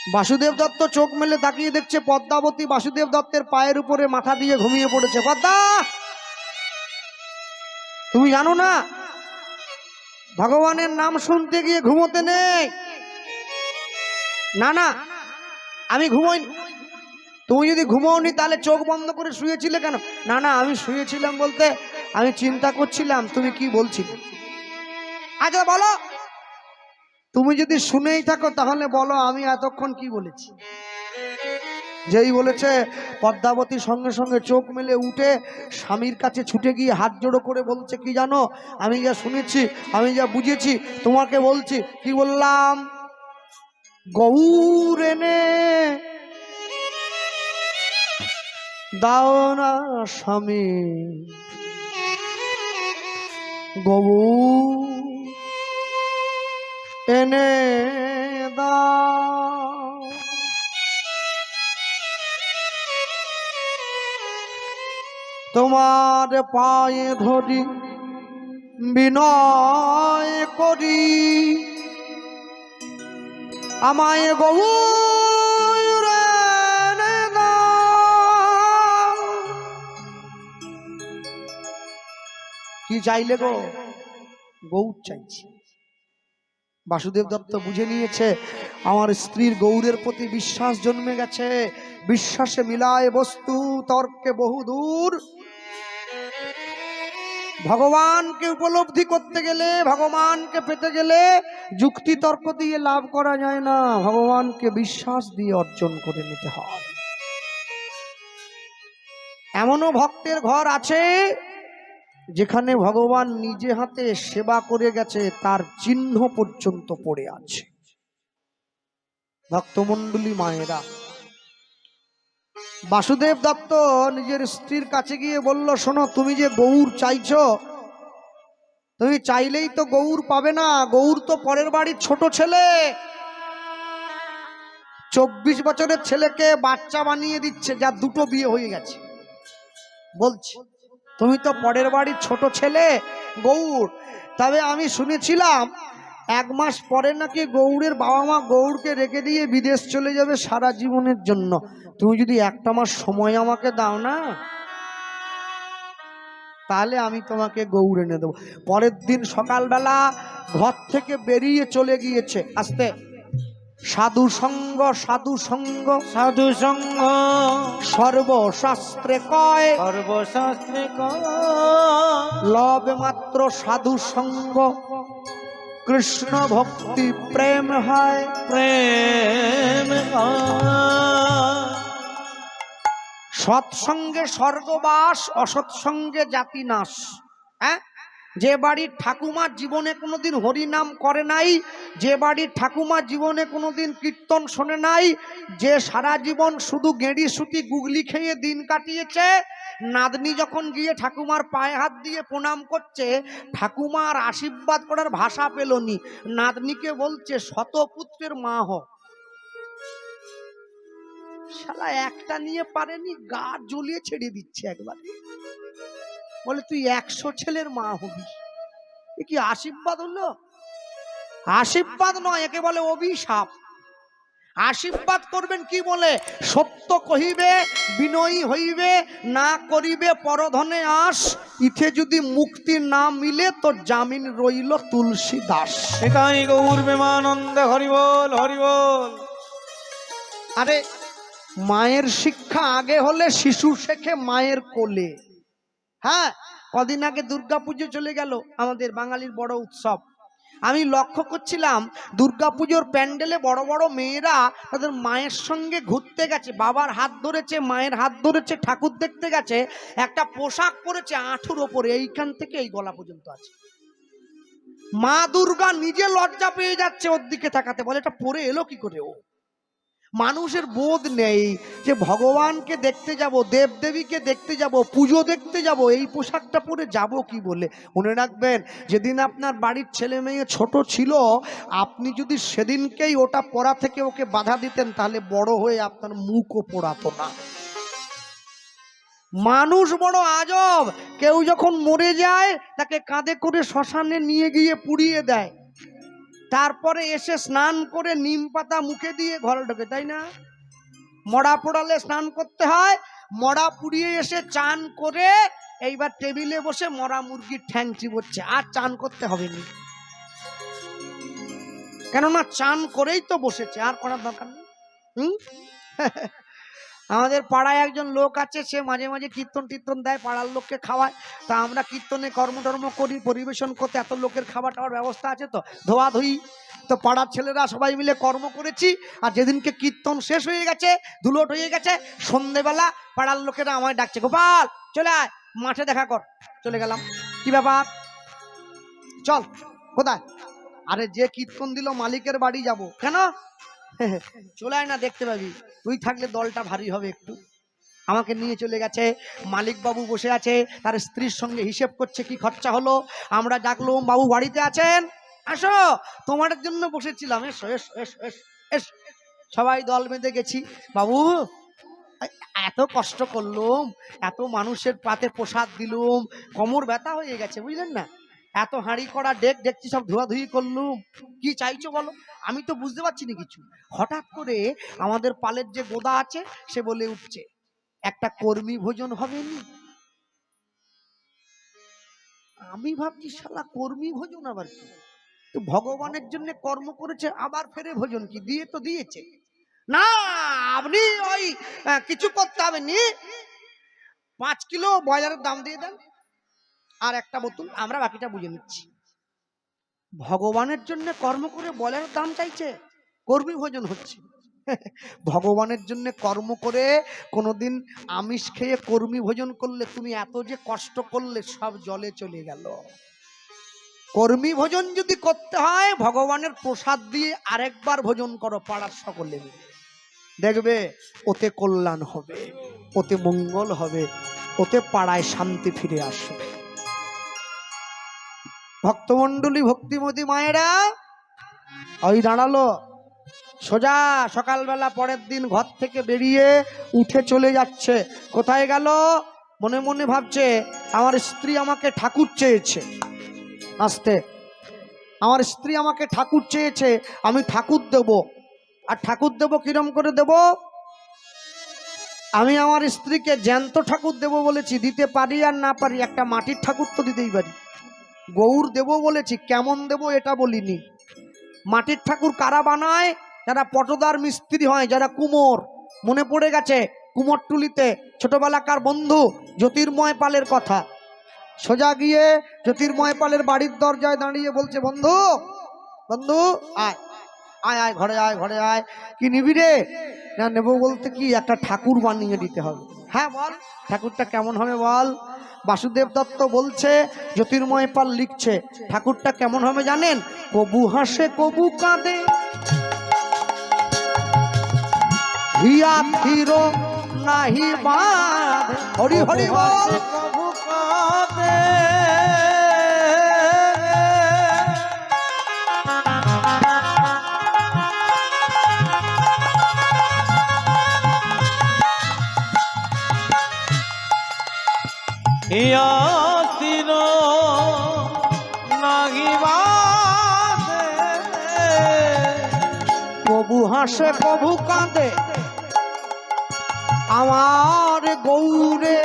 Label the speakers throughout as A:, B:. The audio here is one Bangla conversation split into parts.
A: বাসুদেব দত্ত চোখ মেলে তাকিয়ে দেখছে পদ্মাবতী বাসুদেব দত্তের পায়ের উপরে মাথা দিয়ে ঘুমিয়ে পড়েছে। পদ্মা, তুমি জানো না ভগবানের নাম শুনতে গিয়ে ঘুমোতে নেই? না না, আমি ঘুমোইনি। তুমি যদি ঘুমোওনি তাহলে চোখ বন্ধ করে শুয়েছিলে কেন? না না, আমি শুয়েছিলাম বলতে আমি চিন্তা করছিলাম তুমি কি বলছিলে। আচ্ছা বলো, তুমি যদি শুনেই থাকো তাহলে বলো আমি এতক্ষণ কি বলেছি। যেই বলেছে পদ্মাবতী সঙ্গে সঙ্গে চোখ মেলে উঠে স্বামীর কাছে ছুটে গিয়ে হাত জোড়ো করে বলছে, কি জানো, আমি যা শুনেছি, আমি যা বুঝেছি তোমাকে বলছি। কি বললাম? গৌর এনে দাও না স্বামী, গৌর এনে দাও। তোমার পায়ে ধরি বিনয় করি, আমায় গৌর এনে দাও। কি চাইলে গো? গৌর চাইছি। বাসুদেব দত্ত বুঝে নিয়েছে আমার স্ত্রীর গৌরের প্রতি বিশ্বাস জন্মে গেছে। বিশ্বাসে মিলায় বস্তু, তর্কে বহুদূর। ভগবানকে উপলব্ধি করতে গেলে, ভগবানকে পেতে গেলে যুক্তি তর্ক দিয়ে লাভ করা যায় না, ভগবানকে বিশ্বাস দিয়ে অর্জন করে নিতে হয়। এমনও ভক্তের ঘর আছে যেখানে ভগবান নিজে হাতে সেবা করে গেছে, তার চিহ্ন পর্যন্ত পড়ে আছে। ভক্তমণ্ডলী মায়েরা, বাসুদেব দত্ত নিজের স্ত্রীর কাছে গিয়ে বলল, শোনো, তুমি যে গৌর চাইছো, তুমি চাইলেই তো গৌর পাবে না। গৌর তো পরের বাড়ির ছোট ছেলে, 24 বছরের ছেলেকে বাচ্চা বানিয়ে দিচ্ছে, যার 2টো বিয়ে হয়ে গেছে। বলছি তুমি তো পরের বাড়ির ছোট ছেলে গৌর। তবে আমি শুনেছিলাম 1 মাস পরে নাকি গৌরের বাবা মা গৌরকে রেখে দিয়ে বিদেশ চলে যাবে সারা জীবনের জন্য। তুমি যদি 1টা মাস সময় আমাকে দাও না, তাহলে আমি তোমাকে গৌর এনে দেবো। পরের দিন সকালবেলা ঘর থেকে বেরিয়ে চলে গিয়েছে। আস্তে, সাধু সঙ্গ, সাধু সঙ্গ,
B: সাধু সঙ্গ
A: সর্বশাস্ত্রে কয়,
B: সর্বশাস্ত্রে
A: লবে মাত্র সাধু সঙ্গ, কৃষ্ণ ভক্তি প্রেম হয়,
B: প্রেম
A: সৎসঙ্গে স্বর্গবাস, অসৎসঙ্গে জাতি নাশ। হ্যাঁ, যে বাড়ির ঠাকুমা জীবনে কোনোদিন হরিনাম করে নাই, যে বাড়ির ঠাকুমা জীবনে কোনোদিন কীর্তন শোনে নাই, যে সারা জীবন শুধু গেঁড়ি সুতি গুগলি খেয়ে দিন কাটিয়েছে, নাতনি যখন গিয়ে ঠাকুমার পায়ে হাত দিয়ে প্রণাম করছে, ঠাকুমার আশীর্বাদ করার ভাষা পেলনি, নাতনিকে বলছে শতপুত্রের মা হ। শালা একটা নিয়ে পারেনি, গা জ্বলিয়ে ছেড়ে দিচ্ছে একবারে। বলে তুই 100 ছেলের মা হবি। এ কি আশীর্বাদ হলো? আশীর্বাদ নয়, একে বলে অভিশাপ। আশীর্বাদ করবেন কি বলে? সত্য কহিবে, বিনয়ী হইবে, না করিবে পরধনে আস, ইথে যদি মুক্তি না মিলে তো জামিন রইল তুলসী দাস।
B: এটাই গৌর প্রেমানন্দ, হরিবল হরিবল।
A: আরে মায়ের শিক্ষা আগে হলে শিশু শেখে মায়ের কোলে। হ্যাঁ, কদিন আগে দুর্গাপুজো চলে গেল, আমাদের বাঙালির বড় উৎসব। আমি লক্ষ্য করছিলাম দুর্গাপুজোর প্যান্ডেলে বড় বড় মেয়েরা তাদের মায়ের সঙ্গে ঘুরতে গেছে, বাবার হাত ধরেছে, মায়ের হাত ধরেছে, ঠাকুর দেখতে গেছে। একটা পোশাক পরেছে আঁঠুর ওপরে, এইখান থেকে এই গলা পর্যন্ত আছে। মা দুর্গা নিজে লজ্জা পেয়ে যাচ্ছে ওর দিকে তাকাতে, বলে এটা পরে এলো কি করে ও? মানুষের বোধ নেই যে ভগবানকে দেখতে যাব, দেবদেবীকে দেখতে যাব, পুজো দেখতে যাব, এই পোশাকটা পরে যাব কি বলে। মনে রাখবেন, যেদিন আপনার বাড়ির ছেলে মেয়ে ছোট ছিল, আপনি যদি সেদিনকেই ওটা পরা থেকে ওকে বাধা দিতেন, তাহলে বড় হয়ে আপনার মুখও পোড়াতো না। মানুষ বড় আজব, কেউ যখন মরে যায় তাকে কাঁধে করে শ্মশানে নিয়ে গিয়ে পুড়িয়ে দেয়। তারপরে এসে স্নান করে নিম পাতা মুখে দিয়ে ঘরে ঢোকে, তাই না? মরা পোড়ালে স্নান করতে হয়, মরা পুড়িয়ে এসে চান করে এইবার টেবিলে বসে মরা মুরগির ঠ্যাং চিবোচ্ছে, আর চান করতে হবে না, কেননা চান করেই তো বসেছে, আর করার দরকার নেই। আমাদের পাড়ায় একজন লোক আছে, সে মাঝে মাঝে কীর্তন টীর্তন দেয়, পাড়ার লোককে খাওয়ায়। তা আমরা কীর্তনে কর্মটর্ম করি, পরিবেশন করতে এত লোকের খাবার টাবার ব্যবস্থা আছে তো, ধোয়াধুয়ি তো পাড়ার ছেলেরা সবাই মিলে কর্ম করেছি। আর যেদিনকে কীর্তন শেষ হয়ে গেছে, ধুলোট হয়ে গেছে, সন্ধেবেলা পাড়ার লোকেরা আমায় ডাকছে, গোপাল চলে আয় মাঠে দেখা কর। চলে গেলাম। কি ব্যাপার? চল। কোথায়? আরে যে কীর্তন দিল মালিকের বাড়ি যাব। কেন? চলে আয় না, দেখতে পাবি, তুই থাকলে দলটা ভারী হবে একটু। আমাকে নিয়ে চলে গেছে। মালিক বাবু বসে আছে, তার স্ত্রীর সঙ্গে হিসেব করছে কি খরচা হলো। আমরা ডাকলাম, বাবু বাড়িতে আছেন? আসো, তোমার জন্য বসেছিলাম, এসো এসো এসো এসো এসো। সবাই দল বেঁধে গেছি। বাবু এত কষ্ট করলুম, এত মানুষের পাতে প্রসাদ দিলুম, কোমর ব্যথা হয়ে গেছে, বুঝলেন না? এত হাঁড়ি করা ডেক দেখছি সব ধোয়াধুয়ি করলুম, কি চাইছো বলো? আমি তো বুঝতে পারছি না কিছু। হঠাৎ করে আমাদের পালের যে গোদা আছে সে বলে উঠছে, একটা কর্মী ভোজন হবে নি। আমি ভাবছি শালা কর্মী ভোজন আবার কি? তো ভগবানের জন্য কর্ম করেছে, আবার ফেরে ভোজন কি? দিয়ে তো দিয়েছে না। আপনি ওই কিছু করতে হবে নি, 5 কিলো ব্রয়লারের দাম দিয়ে দেন আর একটা বোতল, আমরা বাকিটা বুঝে নিচ্ছি। ভগবানের জন্য কর্ম করে ব্রয়লারের দাম চাইছে, কর্মী ভোজন হচ্ছে। ভগবানের জন্য কর্ম করে কোনোদিন আমিষ খেয়ে কর্মী ভোজন করলে তুমি এত যে কষ্ট করলে সব জলে চলে গেল। কর্মী ভোজন যদি করতে হয়, ভগবানের প্রসাদ দিয়ে আরেকবার ভোজন করো পাড়ার সকলে মিলে, দেখবে ওতে কল্যাণ হবে, ওতে মঙ্গল হবে, ওতে পাড়ায় শান্তি ফিরে আসবে। ভক্তমণ্ডলী, ভক্তিমতী মায়েরা ওই দাঁড়ালো। সোজা সকালবেলা পরের দিন ঘর থেকে বেরিয়ে উঠে চলে যাচ্ছে। কোথায় গেল? মনে মনে ভাবছে, আমার স্ত্রী আমাকে ঠাকুর চেয়েছে। আস্তে, আমার স্ত্রী আমাকে ঠাকুর চেয়েছে, আমি ঠাকুর দেব। আর ঠাকুর দেব কিরম করে দেব? আমি আমার স্ত্রীকে জ্যান্ত ঠাকুর দেব বলেছি, দিতে পারি আর না পারি, একটা মাটির ঠাকুর তো দিতেই পারি। গৌর দেব বলেছি, কেমন দেব এটা বলিনি। মাটির ঠাকুর কারা বানায়? যারা পটদার মিস্ত্রি হয়, যারা কুমোর। মনে পড়ে গেছে কুমোরটুলিতে ছোটবেলাকার বন্ধু জ্যোতির্ময় পালের কথা। সোজা গিয়ে জ্যোতির্ময় পালের বাড়ির দরজায় দাঁড়িয়ে বলছে, বন্ধু বন্ধু আয় আয় আয়, ঘরে আয় ঘরে আয়। কি নিবি রে? না নেবো বলতে কি, একটা ঠাকুর বানিয়ে দিতে হবে। হ্যাঁ বল, ঠাকুরটা কেমন হবে বল। বাসুদেব দত্ত বলছে, জ্যোতির্ময় পাল লিখছে, ঠাকুরটা কেমন হবে জানেন? কবু হাসে কবু কাঁদে, হিয়া থিরো নাহি বাঁধ। হরি হরি বল।
B: কবু কাঁদে, হিয়া স্থির নাহি বাঁধে।
A: কবু হাসে কবু কাঁদে, আমার গৌরে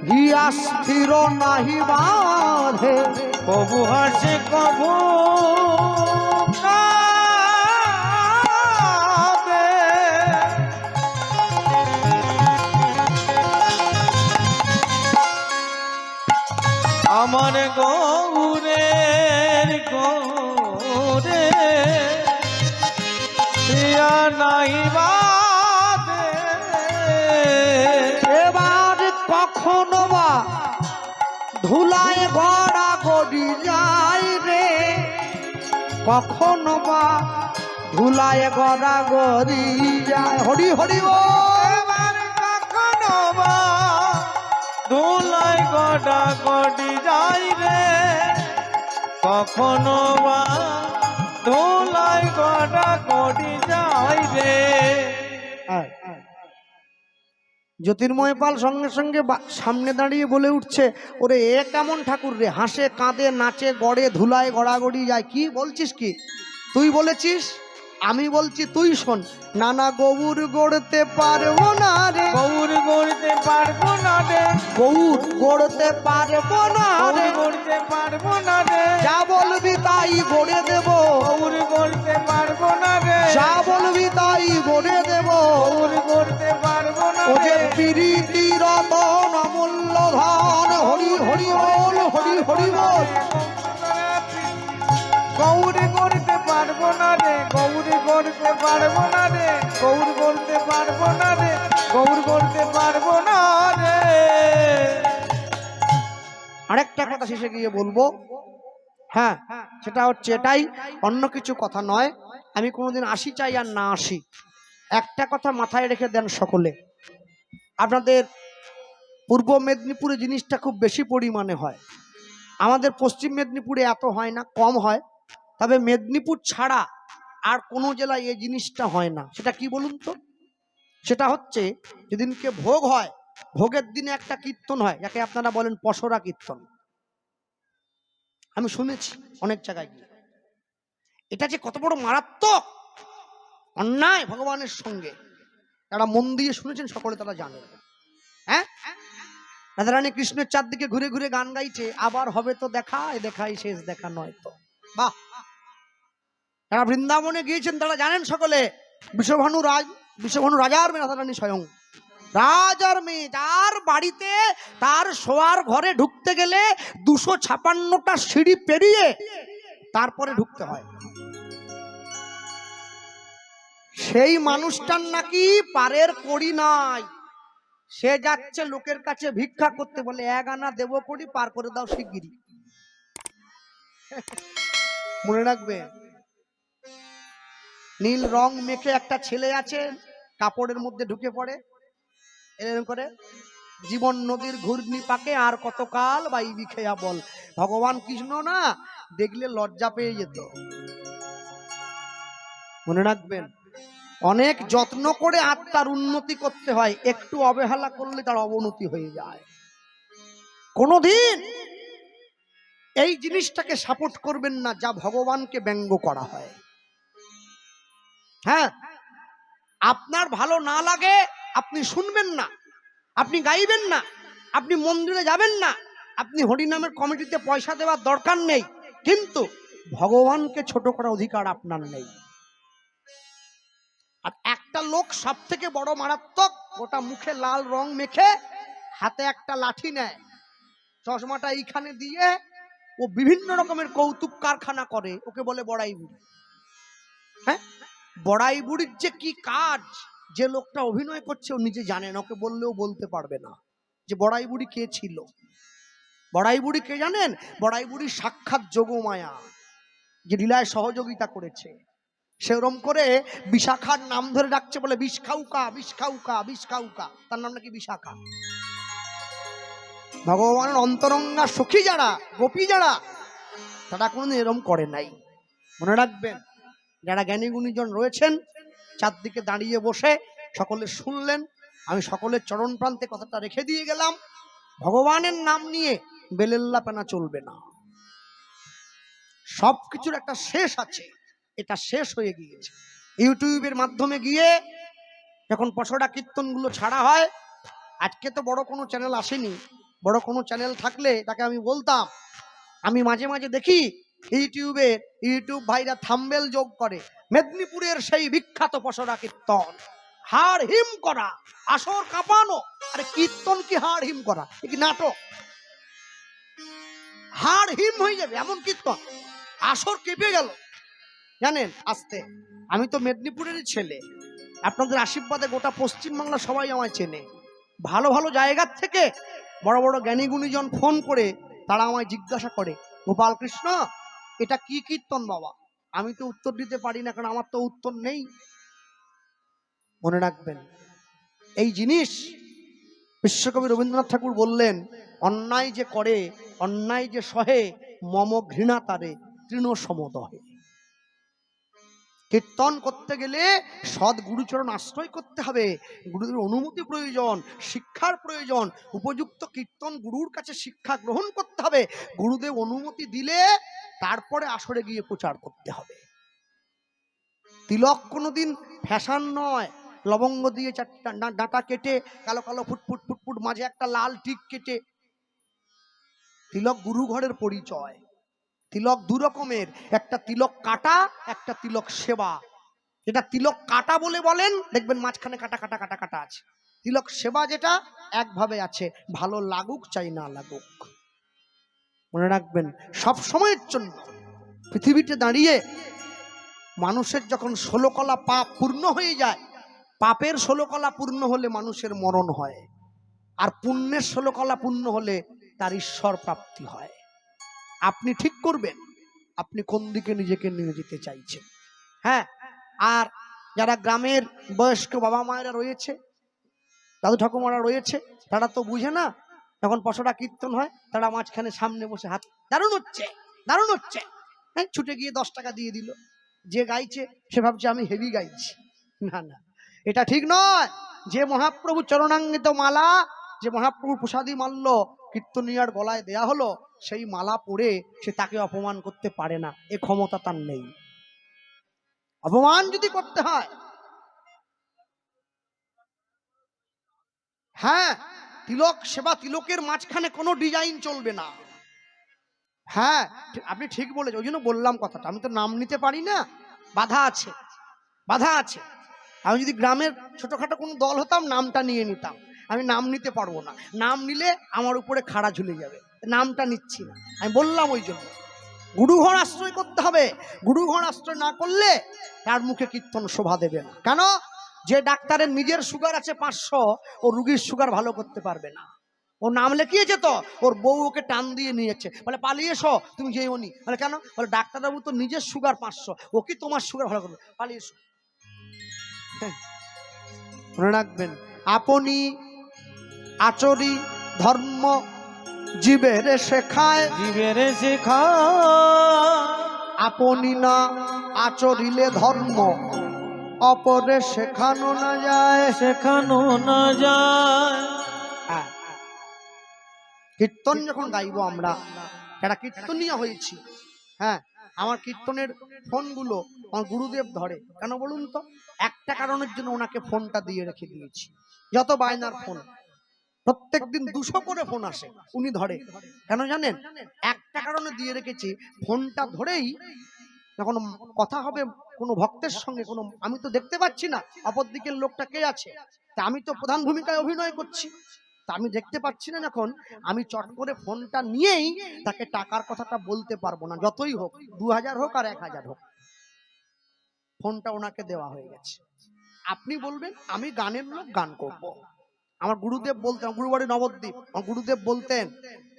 A: হিয়া স্থির নাহি বাঁধে।
B: কবু হাসে কবু কাঁদে, আমার গৌরের গৌরে হিয়া নাই বাঁধে।
A: এবার কখনো বা ধুলায় গড়া গড়ি যায় রে, কখনো বা ধুলায় গড়া গড়ি যায়। হরি হরি বল।
B: এবার কখনো বা ধুলাই গড়া গড়ি যাই রে, কখনো বা ধুলাই গড়া গড়ি যাই রে।
A: জ্যোতির্ময় পাল সঙ্গে সঙ্গে সামনে দাঁড়িয়ে বলে উঠছে, ওরে এ কেমন ঠাকুর রে, হাসে কাঁদে নাচে গড়ে ধুলায় গড়াগড়ি যায়, কি বলছিস কি? তুই বলেছিস, আমি বলছি, তুই শোন। নানা গৌর গড়তে পারবো না রে,
B: গৌর গড়তে পারবো না রে,
A: গৌর গড়তে পারবো না রে,
B: গৌর গড়তে পারবো না রে,
A: যা বলবি তাই গড়ে দেব,
B: গৌর গড়তে পারবো না রে,
A: যা বলবি তাই গড়ে দেব,
B: গৌর গড়তে পারবো না
A: ও যে
B: রে।
A: প্রীতি রতন অমূল্য ধন, হরি হরি বল, হরি হরি বল।
B: গৌর গড়তে পারবো না রে, গৌর গড়তে পারবো না রে, গৌর গড়তে পারবো না রে, গৌর গড়তে পারবো না রে।
A: আরেকটা কথা শেষে গিয়ে বলবো, হ্যাঁ, সেটা হচ্ছে এটাই, অন্য কিছু কথা নয়। আমি কোনোদিন আসি চাই আর না আসি, একটা কথা মাথায় রেখে দেন সকলে, আপনাদের পূর্ব মেদিনীপুরে জিনিসটা খুব বেশি পরিমাণে হয়, আমাদের পশ্চিম মেদিনীপুরে এত হয় না, কম হয়। তবে মেদিনীপুর ছাড়া আর কোনো জেলায় এই জিনিসটা হয় না। সেটা কি বলুন তো? সেটা হচ্ছে যেদিনকে ভোগ হয়, ভোগের দিনে একটা কীর্তন হয়, যাকে আপনারা বলেন পসরা কীর্তন। আমি শুনেছি অনেক জায়গায় গিয়ে। এটা যে কত বড় মারাত্মক অন্যায় ভগবানের সঙ্গে, যারা মন দিয়ে শুনেছেন সকলে তারা জানেন। হ্যাঁ, রাধারানী কৃষ্ণের চারদিকে ঘুরে ঘুরে গান গাইছে, আবার হবে তো দেখা, এ দেখাই শেষ দেখা নয় তো। বাহ! যারা বৃন্দাবনে গিয়েছেন তারা জানেন সকলে, বিশ্বভানু রাজার মেয়ে রাধারানী স্বয়ং রাজার মেয়ে, যার বাড়িতে তার শোয়ার ঘরে ঢুকতে গেলে 256টা সিঁড়ি পেরিয়ে তারপরে ঢুকতে হয়। সেই মানুষটার নাকি পারের কড়ি নাই, সে যাচ্ছে লোকের কাছে ভিক্ষা করতে, বলে 1 আনা দেবো কড়ি, পার করে দাও শিগগিরি। মনে রাখবে, নীল রং মেখে একটা ছেলে আছে, কাপড়ের মধ্যে ঢুকে পড়ে, এরকম করে, জীবন নদীর ঘূর্ণি পাকে আর কতকাল বাইবি খেয়া বল। ভগবান কৃষ্ণ না দেখলে লজ্জা পেয়ে যেত। মনে রাখবেন, অনেক যত্ন করে আত্মার উন্নতি করতে হয়, একটু অবহেলা করলে তার অবনতি হয়ে যায়। কোনদিন এই জিনিসটাকে সাপোর্ট করবেন না যা ভগবানকে ব্যঙ্গ করা হয়। হ্যাঁ, আপনার ভালো না লাগে আপনি শুনবেন না, আপনি গাইবেন না, আপনি মন্দিরে যাবেন না, আপনি হরিনামের কমিটিতে পয়সা দেওয়ার দরকার নেই, কিন্তু ভগবানকে ছোট করার অধিকার আপনার নেই। আর একটা লোক সব থেকে বড় মারাত্মক, গোটা মুখে লাল রং মেখে হাতে একটা লাঠি নেয়, চশমাটা এইখানে দিয়ে ও বিভিন্ন রকমের কৌতুক কারখানা করে, ওকে বলে বড়াই বুড়ি। হ্যাঁ, বড়াই বুড়ির যে কি কাজ, যে লোকটা অভিনয় করছে ও নিজে জানে না, ওকে বললেও বলতে পারবে না যে বড়াই বুড়ি কে ছিল। বড়াই বুড়ি কে জানেন? বড়াই বুড়ি সাক্ষাৎ যোগমায়া, যে লীলায় সহযোগিতা করেছে। সেরকম করে বিশাখার নাম ধরে ডাকছে, বলে বিষ খাউকা, বিষ খাউকা, বিষ খাউকা, তার নাম নাকি বিশাখা। ভগবানের অন্তরঙ্গা সখী যারা, গোপী যারা, তারা কোনোদিন এরকম করে নাই। মনে রাখবেন, যারা জ্ঞানী গুণীজন রয়েছেন চারদিকে দাঁড়িয়ে বসে সকলে শুনলেন, আমি সকলের চরণ প্রান্তে কথাটা রেখে দিয়ে গেলাম, ভগবানের নাম নিয়ে বেলেল্লা পেনা চলবে না। সবকিছুর একটা শেষ আছে, এটা শেষ হয়ে গিয়েছে। ইউটিউবের মাধ্যমে গিয়ে যখন পসরা কীর্তনগুলো ছাড়া হয়, আজকে তো বড় কোনো চ্যানেল আসেনি, বড় কোনো চ্যানেল থাকলে তাকে আমি বলতাম। আমি মাঝে মাঝে দেখি ইউটিউব ভাইরা থাম্বেল যোগ করে, মেদিনীপুরের সেই বিখ্যাত পসরা কীর্তন, হাড় হিম করা, আসর কাঁপানো। আরে কীর্তন কি হাড় হিম করা? এ কি নাটক? হাড় হিম হয়ে যাবে এমন কীর্তন, আসর কেঁপে গেল। জানেন, আসতে আমি তো মেদিনীপুরেরই ছেলে, আপনাদের আশীর্বাদে গোটা পশ্চিমবাংলা সবাই আমায় চেনে। ভালো ভালো জায়গার থেকে বড় বড় জ্ঞানী গুণীজন ফোন করে তারা আমায় জিজ্ঞাসা করে, গোপাল কৃষ্ণ এটা কি কীর্তন বাবা? আমি তো উত্তর দিতে পারি না, কারণ আমার তো উত্তর নেই। মনে রাখবেন, এই জিনিস বিশ্বকবি রবীন্দ্রনাথ ঠাকুর বললেন, অন্যায় যে করে, অন্যায় যে সহে, মম ঘৃণা তারে তৃণ সমদহে। কীর্তন করতে গেলে সৎ গুরুচরণ আশ্রয় করতে হবে, গুরুদের অনুমতি প্রয়োজন, শিক্ষার প্রয়োজন, উপযুক্ত কীর্তন গুরুর কাছে শিক্ষা গ্রহণ করতে হবে, গুরুদেব অনুমতি দিলে তারপরে আসরে গিয়ে প্রচার করতে হবে। তিলক কোনোদিন ফ্যাশন নয়, লবঙ্গ দিয়ে চারটা ডাঁটা কেটে কালো কালো ফুটফুট ফুটফুট মাঝে একটা লাল টিক কেটে। তিলক গুরু ঘরের পরিচয়। তিলক দু রকমের, একটা তিলক কাটা, একটা তিলক সেবা। যেটা তিলক কাটা বলে বলেন, দেখবেন মাঝখানে কাটা কাটা কাটা কাটা আছে। তিলক সেবা যেটা একভাবে আছে, ভালো লাগুক চাই না লাগুক। মনে রাখবেন, সব সময়ের জন্য পৃথিবীতে দাঁড়িয়ে মানুষের যখন 16 কলা পাপ পূর্ণ হয়ে যায়, পাপের 16 কলা পূর্ণ হলে মানুষের মরণ হয়, আর পুণ্যের 16 কলা পূর্ণ হলে তার ঈশ্বর প্রাপ্তি হয়। আপনি ঠিক করবেন আপনি কোন দিকে নিজেকে নিয়ে যেতে চাইছেন। হ্যাঁ, আর যারা গ্রামের বয়স্ক বাবা মায়েরা রয়েছে, দাদু ঠাকুমারা রয়েছে, তারা তো বুঝে না, যখন পশরা কীর্তন হয় তারা মাঝখানে সামনে বসে হাত, দারুণ হচ্ছে দারুণ হচ্ছে, হ্যাঁ, ছুটে গিয়ে 10 টাকা দিয়ে দিল। যে গাইছে সে ভাবছে আমি হেভি গাইছি। না না, এটা ঠিক নয়। যে মহাপ্রভু চরণাঙ্গিত মালা, যে মহাপ্রভু প্রসাদী মাল্য কীর্তনিয়ার গলায় দেয়া হলো, সেই মালা পরে সে তাকে অপমান করতে পারে না, এ ক্ষমতা তার নেই। অপমান যদি করতে হয়, হ্যাঁ, তিলক সেবা, তিলকের মাঝখানে কোনো ডিজাইন চলবে না। হ্যাঁ, আপনি ঠিক বলেছেন, ওই জন্য বললাম কথাটা। আমি তো নাম নিতে পারি না, বাধা আছে, বাধা আছে। আমি যদি গ্রামের ছোটখাটো কোনো দল হতাম, নামটা নিয়ে নিতাম। আমি নাম নিতে পারবো না, নাম নিলে আমার উপরে খাড়া ঝুলে যাবে, নামটা নিচ্ছি না। আমি বললাম ওই জন্য গুরুঘর আশ্রয় করতে হবে। গুরুঘর আশ্রয় না করলে তার মুখে কীর্তন শোভা দেবে না। কেন? যে ডাক্তারের নিজের সুগার আছে 500, ও রুগীর সুগার ভালো করতে পারবে না। ও নাম লিখিয়েছে তো, ওর বউ ওকে টান দিয়ে নিয়েছে, বলে পালিয়ে এসো, তুমি যেও নি। বলে কেন? বলে ডাক্তারবাবু তো নিজের সুগার 500, ও কি তোমার সুগার ভালো করবে, পালিয়ে এসো। মনে রাখবেন, আপনি আচরি ধর্ম জীবের শেখায়,
B: জীবের শেখায়।
A: আপনি না আচরিলে ধর্ম অপরে শেখানো না যায়,
B: শেখানো না যায়।
A: কীর্তন যখন গাইবো আমরা, যারা কীর্তনীয় হয়েছি, হ্যাঁ, আমার কীর্তনের ফোনগুলো আমার গুরুদেব ধরে। কেন বলুন তো? একটা কারণের জন্য ওনাকে ফোনটা দিয়ে রেখে দিয়েছি। যত বায়নার ফোন, প্রত্যেকদিন 200 করে ফোন আসে, উনি ধরে। কেন জানেন? একটা কারণে দিয়ে রেখেছি, ফোনটা ধরেই যখন কথা হবে কোনো ভক্তের সঙ্গে, কোনো, আমি তো দেখতে পাচ্ছি না অপর দিকের লোকটা কে আছে, তা আমি তো প্রধান ভূমিকায় অভিনয় করছি, তা আমি দেখতে পাচ্ছি না। যখন আমি চট করে ফোনটা নিয়েই তাকে টাকার কথাটা বলতে পারবো না, যতই হোক, 2000 হোক আর 1000 হোক, ফোনটা ওনাকে দেওয়া হয়ে গেছে। আপনি বলবেন আমি গানের লোক, গান করব। আমার গুরুদেব বলতেন, গুরুবাড়ি নবদ্বীপ, আমার গুরুদেব বলতেন,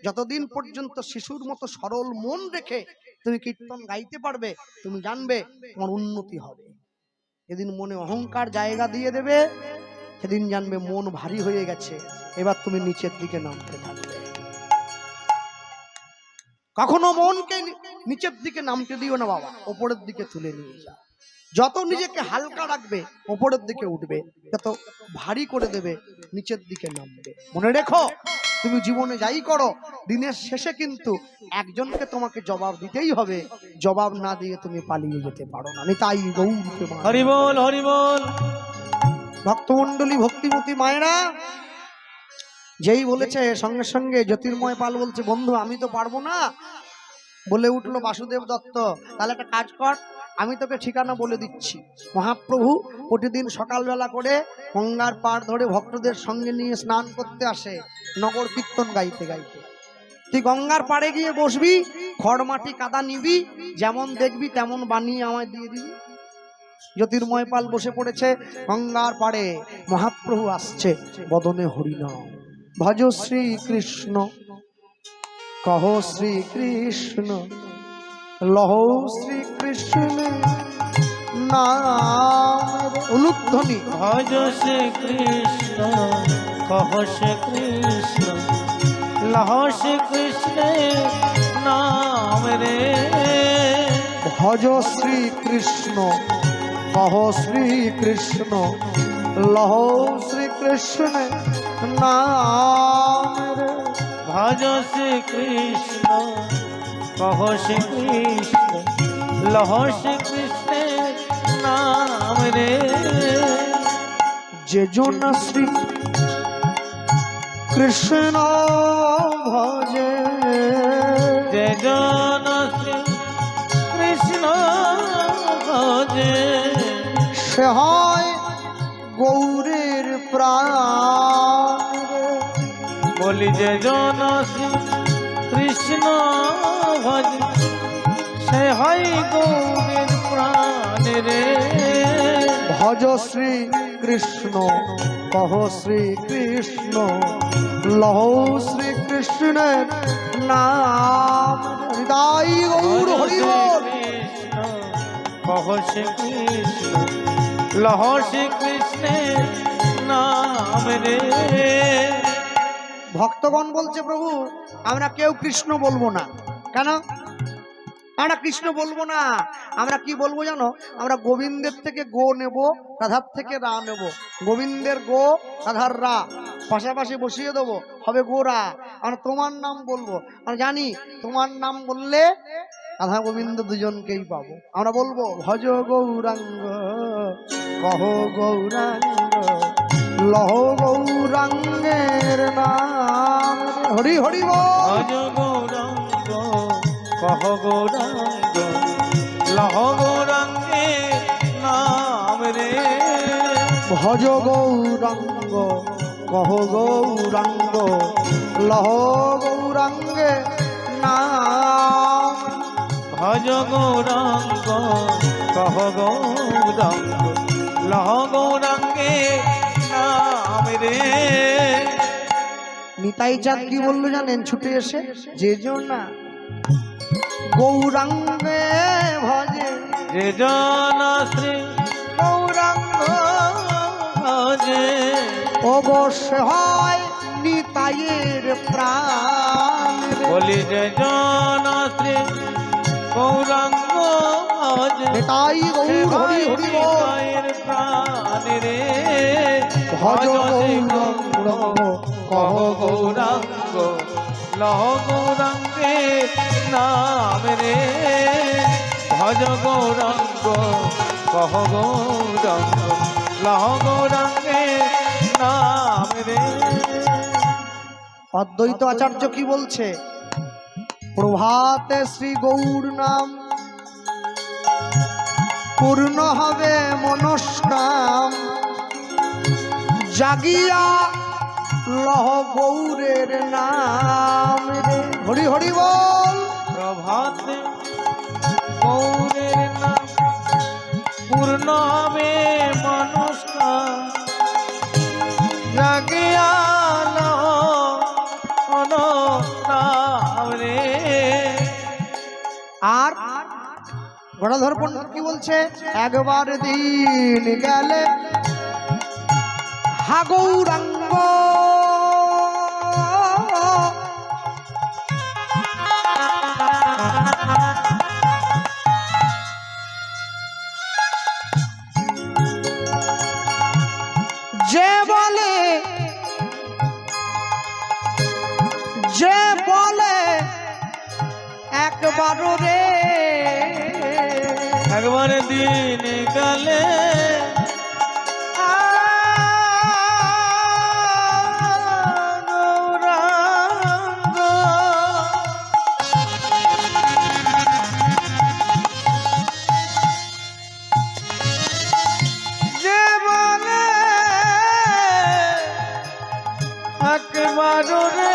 A: যতদিন পর্যন্ত শিশুর মতো সরল মন রেখে তুমি কীর্তন গাইতে পারবে, তুমি জানবে তোমার উন্নতি হবে। যেদিন মনে অহংকার জায়গা দিয়ে দেবে, সেদিন জানবে মন ভারী হয়ে গেছে, এবার তুমি নিচের দিকে নামতে থাকবে। কখনো মনকে নিচের দিকে নামতে দিও না বাবা, ওপরের দিকে তুলে নিয়ে যাও। যত নিজেকে হালকা রাখবে, ওপরের দিকে উঠবে, যত ভারী করে দেবে, নিচের দিকে নামবে। মনে রেখো, তুমি জীবনে যাই করো, দিনের শেষে কিন্তু একজনকে তোমাকে জবাব দিতেই হবে। জবাব না দিয়ে তুমি পালিয়ে যেতে পারো না। তাই গৌরকে
B: হরি বল, হরি বল।
A: ভক্তমন্ডলী, ভক্তিমতী মায়েরা, যেই বলেছে সঙ্গে সঙ্গে জ্যোতির্ময় পাল বলছে, বন্ধু আমি তো পারবো না। বলে উঠলো বাসুদেব দত্ত, তাহলে একটা কাজ কর, আমি তোকে ঠিকানা বলে দিচ্ছি। মহাপ্রভু প্রতিদিন সকালবেলা করে গঙ্গার পাড় ধরে ভক্তদের সঙ্গে নিয়ে স্নান করতে আসে, নগর কীর্তন গাইতে গাইতে। তুই গঙ্গার পাড়ে গিয়ে বসবি, খড় মাটি কাদা নিবি, যেমন দেখবি তেমন বানিয়ে আমায় দিয়ে দিবি। জ্যোতির্ময় পাল বসে পড়েছে গঙ্গার পাড়ে, মহাপ্রভু আসছে, বদনে হরিনাম। ভজ শ্রীকৃষ্ণ, কহ শ্রীকৃষ্ণ, লহ শ্রীকৃষ্ণ নাম। উলুধ্বনি।
B: ভজ শ্রীকৃষ্ণ, কহ শ্রীকৃষ্ণ, লহ শ্রীকৃষ্ণ নাম রে।
A: ভজ শ্রীকৃষ্ণ, কহ শ্রীকৃষ্ণ লহ শ্রীকৃষ্ণ নাম রে।
B: ভজ শ্রীকৃষ্ণ কহ শ্রীকৃষ্ণ লহ শ্রীকৃষ্ণের নাম রে।
A: যে জন শ্রী কৃষ্ণ ভজে
B: যে জন শ্রী কৃষ্ণ ভজে
A: সে হয় গৌরের প্রাণ রে।
B: বলি যে জন শ্রী কৃষ্ণ ভজে সে হয় গৌরের প্রাণ রে।
A: ভজ শ্রী কৃষ্ণ কহ শ্রী কৃষ্ণ লহ শ্রী কৃষ্ণের নাম। হৃদয় গৌর হরি বল।
B: কৃষ্ণ কহ শ্রীকৃষ্ণ লহ শ্রীকৃষ্ণের নাম রে।
A: ভক্তগণ বলছে প্রভু আমরা কেউ কৃষ্ণ বলবো না। কেন আমরা কৃষ্ণ বলবো না? আমরা কি বলবো জানো? আমরা গোবিন্দের থেকে গো নেব, রাধার থেকে রা নেব। গোবিন্দের গো, রাধার রা পাশাপাশি বসিয়ে দেবো, হবে গোরা। আমরা তোমার নাম বলবো। আমরা জানি তোমার নাম বললে রাধা গোবিন্দ দুজনকেই পাবো। আমরা বলবো ভজ গৌরাঙ্গ কহ গৌরাঙ্গ লহ গৌরাঙ্গের নাম রে। হরি হরি বল।
B: ভজ গৌরাঙ্গ কহ গৌরাঙ্গ লহ গৌরাঙ্গে নাম রে।
A: ভজ গৌরাঙ্গ কহ গৌরাঙ্গ লহ গৌরাঙ্গে নাম।
B: ভজ গৌরাঙ্গ কহ গৌরাঙ্গ লহ গৌরাঙ্গে নাম রে।
A: নিতাই চাঁদ কি বললো জানেন? ছুটে এসে যে না গৌরাঙ্গে ভজে
B: যে জন শ্রী গৌরাঙ্গ ভজে
A: অবশ্য হয় নিতাইয়ের প্রাণ রে।
B: বলি যে জন শ্রী গৌরাঙ্গ ভজে
A: নিতাই গৌর হরি হরি বল।
B: নিতাইয়ের প্রাণ রে।
A: ভজ
B: গৌরাঙ্গ
A: কহ
B: গৌরাঙ্গ লহ গৌরাঙ্গে নাম রে। ভজ গৌরাঙ্গ কহ গৌরাঙ্গ লহ গৌরাঙ্গে নাম রে।
A: অদ্বৈত আচার্য কি বলছে? প্রভাতে শ্রী গৌর নাম পূর্ণ হবে মনস্কাম। জাগিয়া লহ গৌরের নাম রে। হরি হরি বল।
B: প্রভাতে গৌরের নাম পূর্ণ হবে মনস্কার। জাগিয়া লহ নাম রে।
A: আর গদাধর পণ্ডিত কি বলছে? একবার দিন গেলে হা গৌরাঙ্গ যে বলে একবার রে
B: একবার দিন গেলে গৌরাঙ্গ যে বলে একবার রে।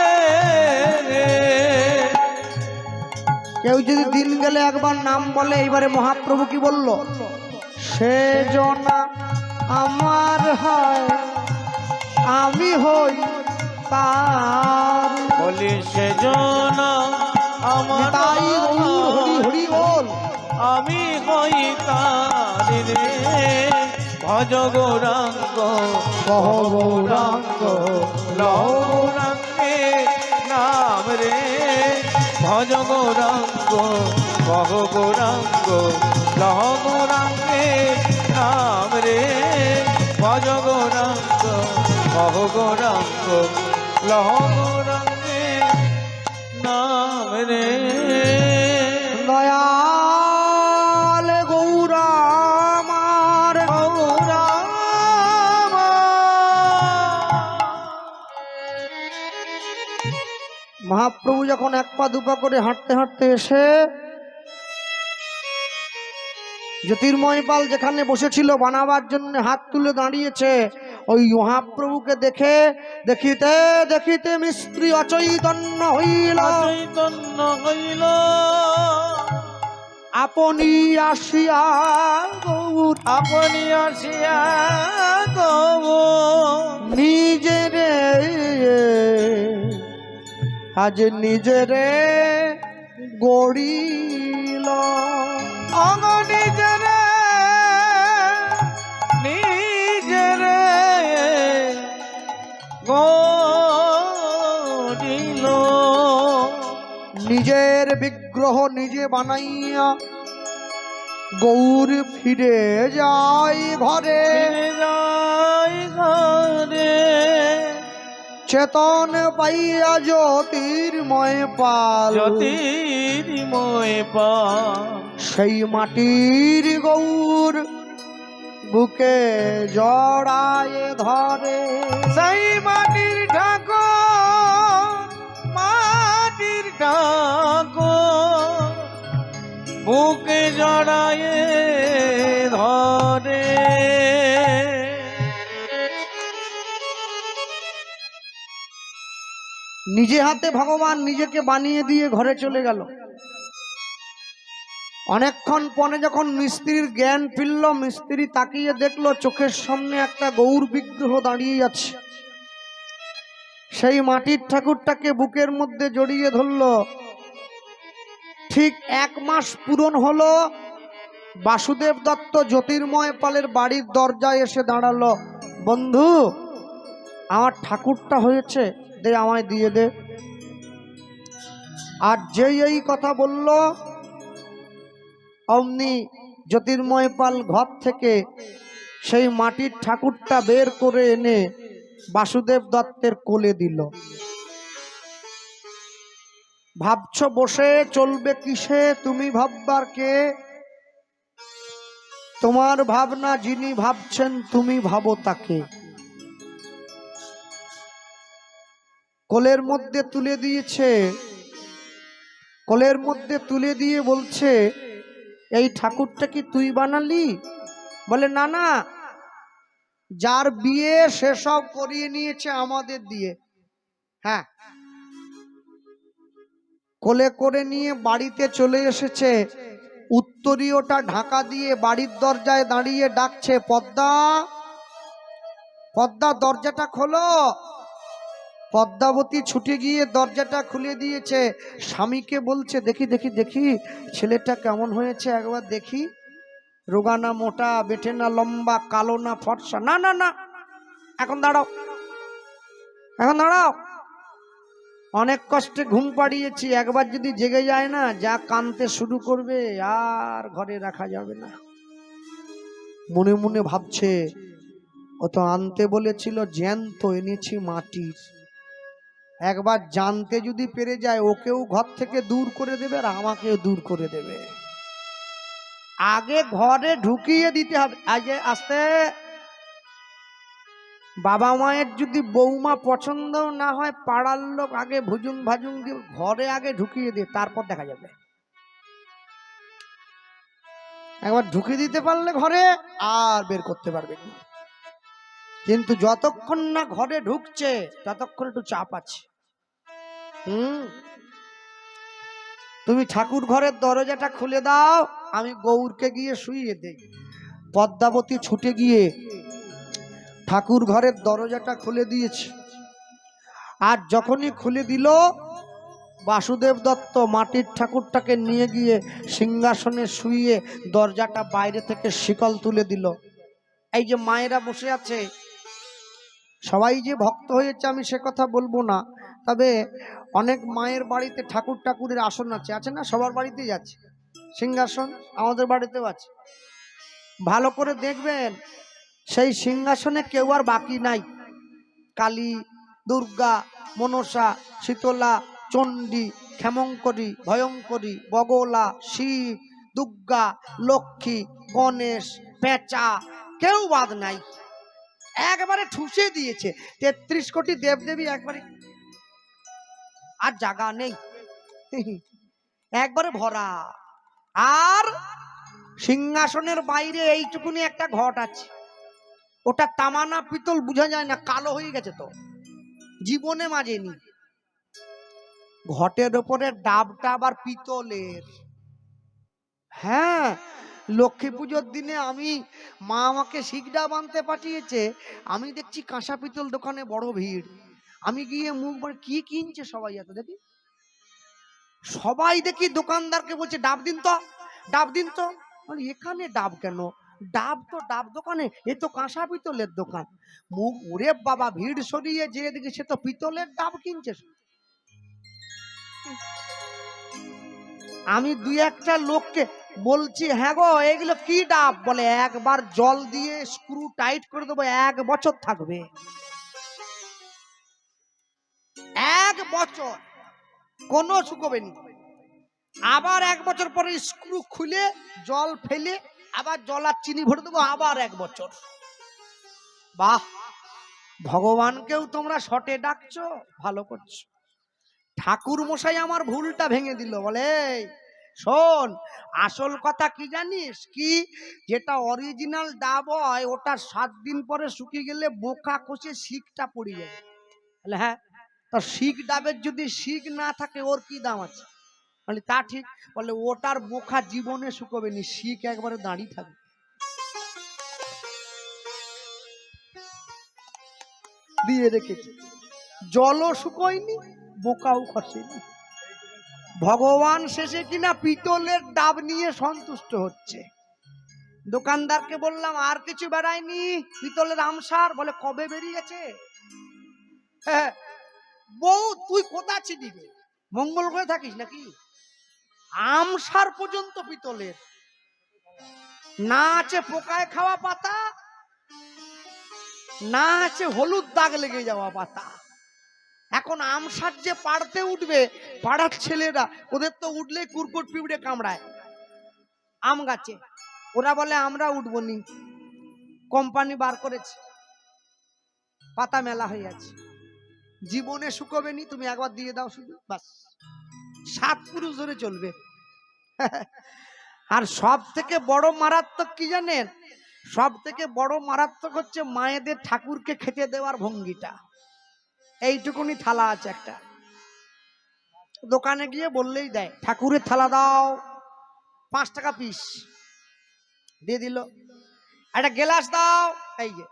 A: কেউ যদি দিন গেলে একবার নাম বলে, এইবারে মহাপ্রভু কি বলল? সে জনা আমার হয় আমি হই তার।
B: বলি সেজন আমার
A: তাই গৌর হরি হরি বল।
B: আমি হই তার রে। ভজ গৌরাঙ্গ
A: কহ গৌরাঙ্গ
B: লহ গৌরাঙ্গে নাম রে। ভজ গৌরাঙ্গ কহ গৌরাঙ্গ লহ গৌরাঙ্গে নাম কহ গৌরাঙ্গ লহ গৌরাঙ্গে নাম রে
A: দয়াল গৌরামার
B: গৌরাম
A: মহাপ্রভু যখন এক পা দুপা করে হাঁটতে হাঁটতে এসে জ্যোতির্ময় পাল যেখানে বসেছিল বানাবার জন্য হাত তুলে দাঁড়িয়েছে, ওই মহাপ্রভুকে দেখে দেখিতে দেখিতে মিস্ত্রি অচৈতন্য হইল।
B: চৈতন্য হইল
A: আপনি আসিয়া গৌর
B: আপনি আসিয়া গৌর
A: নিজেরে আজ নিজেরে গড়িল।
B: অঙ্গ নিজরে নিজরে গড়িল
A: নিজের বিগ্রহ নিজে বানাইয়া গৌর ফিরে যায় ঘরে।
B: ফিরে যাই ঘরে
A: চেতন পাইয়া জ্যোতির্ময় পাল
B: জ্যোতির্ময় পা
A: সেই মাটির গৌর বুকে জড়ায় ধরে।
B: সেই মাটির ঠাকুর মাটির ঠাকুর বুকে জড়ায় ধরে
A: নিজে হাতে ভগবান নিজেকে বানিয়ে দিয়ে ঘরে চলে গেল। অনেকক্ষণ পরে যখন মিস্ত্রির জ্ঞান ফিরল, মিস্ত্রি তাকিয়ে দেখলো চোখের সামনে একটা গৌর বিগ্রহ দাঁড়িয়ে আছে। সেই মাটির ঠাকুরটাকে বুকের মধ্যে জড়িয়ে ধরল। ঠিক 1 মাস পূরণ হলো, বাসুদেব দত্ত জ্যোতির্ময় পালের বাড়ির দরজায় এসে দাঁড়ালো। বন্ধু, আমার ঠাকুরটা হয়েছে, দে আমায় দিয়ে দে। আর যেই এই কথা বলল, অমনি জ্যোতির্ময় পাল ঘর থেকে সেই মাটির ঠাকুরটা বের করে এনে বাসুদেব দত্তের কোলে দিল। ভাবছো বসে চলবে কিসে, তুমি ভাববার কে? তোমার ভাবনা যিনি ভাবছেন তুমি ভাবো তাকে। কোলের মধ্যে তুলে দিয়েছে, কোলের মধ্যে তুলে দিয়ে বলছে, এই ঠাকুরটা কি তুই বানালি? বলে না না, যার বিয়ে সেসব করিয়ে নিয়েছে আমাদের দিয়ে। হ্যাঁ, কোলে করে নিয়ে বাড়িতে চলে এসেছে, উত্তরীয়টা ঢাকা দিয়ে বাড়ির দরজায় দাঁড়িয়ে ডাকছে, পদ্মা পদ্মা দরজাটা খোলো। পদ্মাবতী ছুটে গিয়ে দরজাটা খুলে দিয়েছে। স্বামীকে বলছে, দেখি দেখি দেখি ছেলেটা কেমন হয়েছে, একবার দেখি। রোগা না মোটা, বেটে না লম্বা, কালো না ফর্সা। না না না, এখন দাঁড়াও, এখন দাঁড়াও। অনেক কষ্টে ঘুম পাড়িয়েছি, একবার যদি জেগে যায় না, যা কাঁদতে শুরু করবে আর ঘরে রাখা যাবে না। মনে মনে ভাবছে, ও তো আনতে বলেছিল জ্যান্ত, এনেছি মাটির। একবার জানতে যদি পেরে যায়, ওকেও ঘর থেকে দূর করে দেবে আর আমাকেও দূর করে দেবে। আগে ঘরে ঢুকিয়ে দিতে হবে। আগে আসতে, বাবা মায়ের যদি বৌমা পছন্দ না হয়, পাড়ার লোক আগে ভুজুং ভাজুং দিয়ে ঘরে আগে ঢুকিয়ে দিয়ে তারপর দেখা যাবে। একবার ঢুকিয়ে দিতে পারলে ঘরে আর বের করতে পারবে না। কিন্তু যতক্ষণ না ঘরে ঢুকছে ততক্ষণ একটু চাপ আছে। তুমি ঠাকুর ঘরের দরজাটা খুলে দাও, আমি গৌরকে গিয়ে শুইয়ে দেই। পদ্মাবতী ছুটে গিয়ে ঠাকুর ঘরের দরজাটা খুলে দিয়েছে। আর যখনই খুলে দিল, বাসুদেব দত্ত মাটির ঠাকুরটাকে নিয়ে গিয়ে সিংহাসনে শুইয়ে দরজাটা বাইরে থেকে শিকল তুলে দিল। এই যে মায়েরা বসে আছে, সবাই যে ভক্ত হয়েছে আমি সে কথা বলবো না, তবে অনেক মায়ের বাড়িতে ঠাকুর ঠাকুরের আসন আছে, আছে না? সবার বাড়িতেই আছে সিংহাসন, আমাদের বাড়িতেও আছে। ভালো করে দেখবেন, সেই সিংহাসনে কেউ আর বাকি নাই। কালী, দুর্গা, মনসা, শীতলা, চণ্ডী, ক্ষেমঙ্করী, ভয়ঙ্করী, বগলা, শিব, দুর্গা, লক্ষ্মী, গণেশ, পেঁচা, কেউ বাদ নাই। একবারে ঠুসে দিয়েছে 33 কোটি দেবদেবী একবারে, আর জায়গা নেই, একবারে ভরা। আর সিংহাসনের বাইরে এইটুকুনি একটা ঘট আছে, ওটা তামানা পিতল বোঝা যায় না, কালো হয়ে গেছে, তো জীবনে মাজেনি। ঘটের ওপরে ডাবটা আবার পিতলের। হ্যাঁ, লক্ষ্মী পুজোর দিনে আমি, মা আমাকে শিক ডাব আনতে পাঠিয়েছে, আমি দেখছি কাঁসা পিতল দোকানে বড় ভিড়। আমি গিয়ে মুখ মানে কি কিনছে সবাই, এত দেখি সবাই দেখি দোকানদারকে বলছে ডাব দিন তো, ডাব দিন তো। এখানে ডাব কেন? ডাব তো ডাব দোকানে, এ তো কাঁসা পিতলের দোকান। মুখ, ওরে বাবা, ভিড় সরিয়ে যে দেখি সে তো পিতলের ডাব কিনছে। আমি দুই একটা লোককে বলছি, হ্যাঁ গো এগুলো কি ডাব? বলে একবার জল দিয়ে স্ক্রু টাইট করে দেবো, 1 বছর থাকবে। 1 বছর কোনো শুকোবে নি। আবার 1 বছর পরে স্ক্রু খুলে জল ফেলে আবার জল আর চিনি ভরে দেবো, আবার 1 বছর। বাহ, ভগবানকেও তোমরা শটে ডাকছো, ভালো করছো। ঠাকুর মশাই আমার ভুলটা ভেঙে দিল, বলে শোন, আসল কথা কি জানিস কি, যেটা অরিজিনাল ডাব হয় ওটা 7 দিন পরে শুকিয়ে গেলে বোকা কষে শিকটা পড়ে যায়। বলে হ্যাঁ, তা শিক ডাবের যদি শিক না থাকে ওর কি দাম আছে? বলে তা ঠিক। বলে ওটার বোকা জীবনে শুকোবে নি, শিক একবারে দাঁড়িয়ে থাকবে। দিয়ে রেখেছে, জলও শুকোয়নি, বোকাও খসেনি। ভগবান শেষে কিনা পিতলের ডাব নিয়ে সন্তুষ্ট হচ্ছে। দোকানদারকে বললাম আর কিছু বেড়ায়নি? পিতলের আমসার? বলে কবে বেরিয়ে গেছে। হ্যাঁ, বউ তুই কোথা ছিলি রে, মঙ্গল করে থাকিস নাকি? আমসার পর্যন্ত পিতলের, না আছে পোকায় খাওয়া পাতা, না আছে হলুদ দাগ লেগে যাওয়া পাতা। এখন আমসার যে পাড়তে উঠবে, পাড়ার ছেলেরা, ওদের তো উঠলেই কুরকুট পিঁপড়ে কামড়ায় আম গাছে। ওরা বলে আমরা উঠবো নি, কোম্পানি বার করেছে, পাতা মেলা হয়ে আছে, জীবনে শুকোবে নি, তুমি একবার দিয়ে দাও শুধু, বাস 7 পুরুষ ধরে চলবে। আর সব থেকে বড় মারাত্মক কি জানেন? সব থেকে বড় মারাত্মক হচ্ছে মায়েদের ঠাকুরকে খেতে দেওয়ার ভঙ্গিটা। এইটুকুনি থালা আছে একটা, দোকানে গিয়ে বললেই দেয় ঠাকুরের থালা দাও, 5 টাকা পিস দিয়ে দিল। একটা গ্লাস দাও, এই যে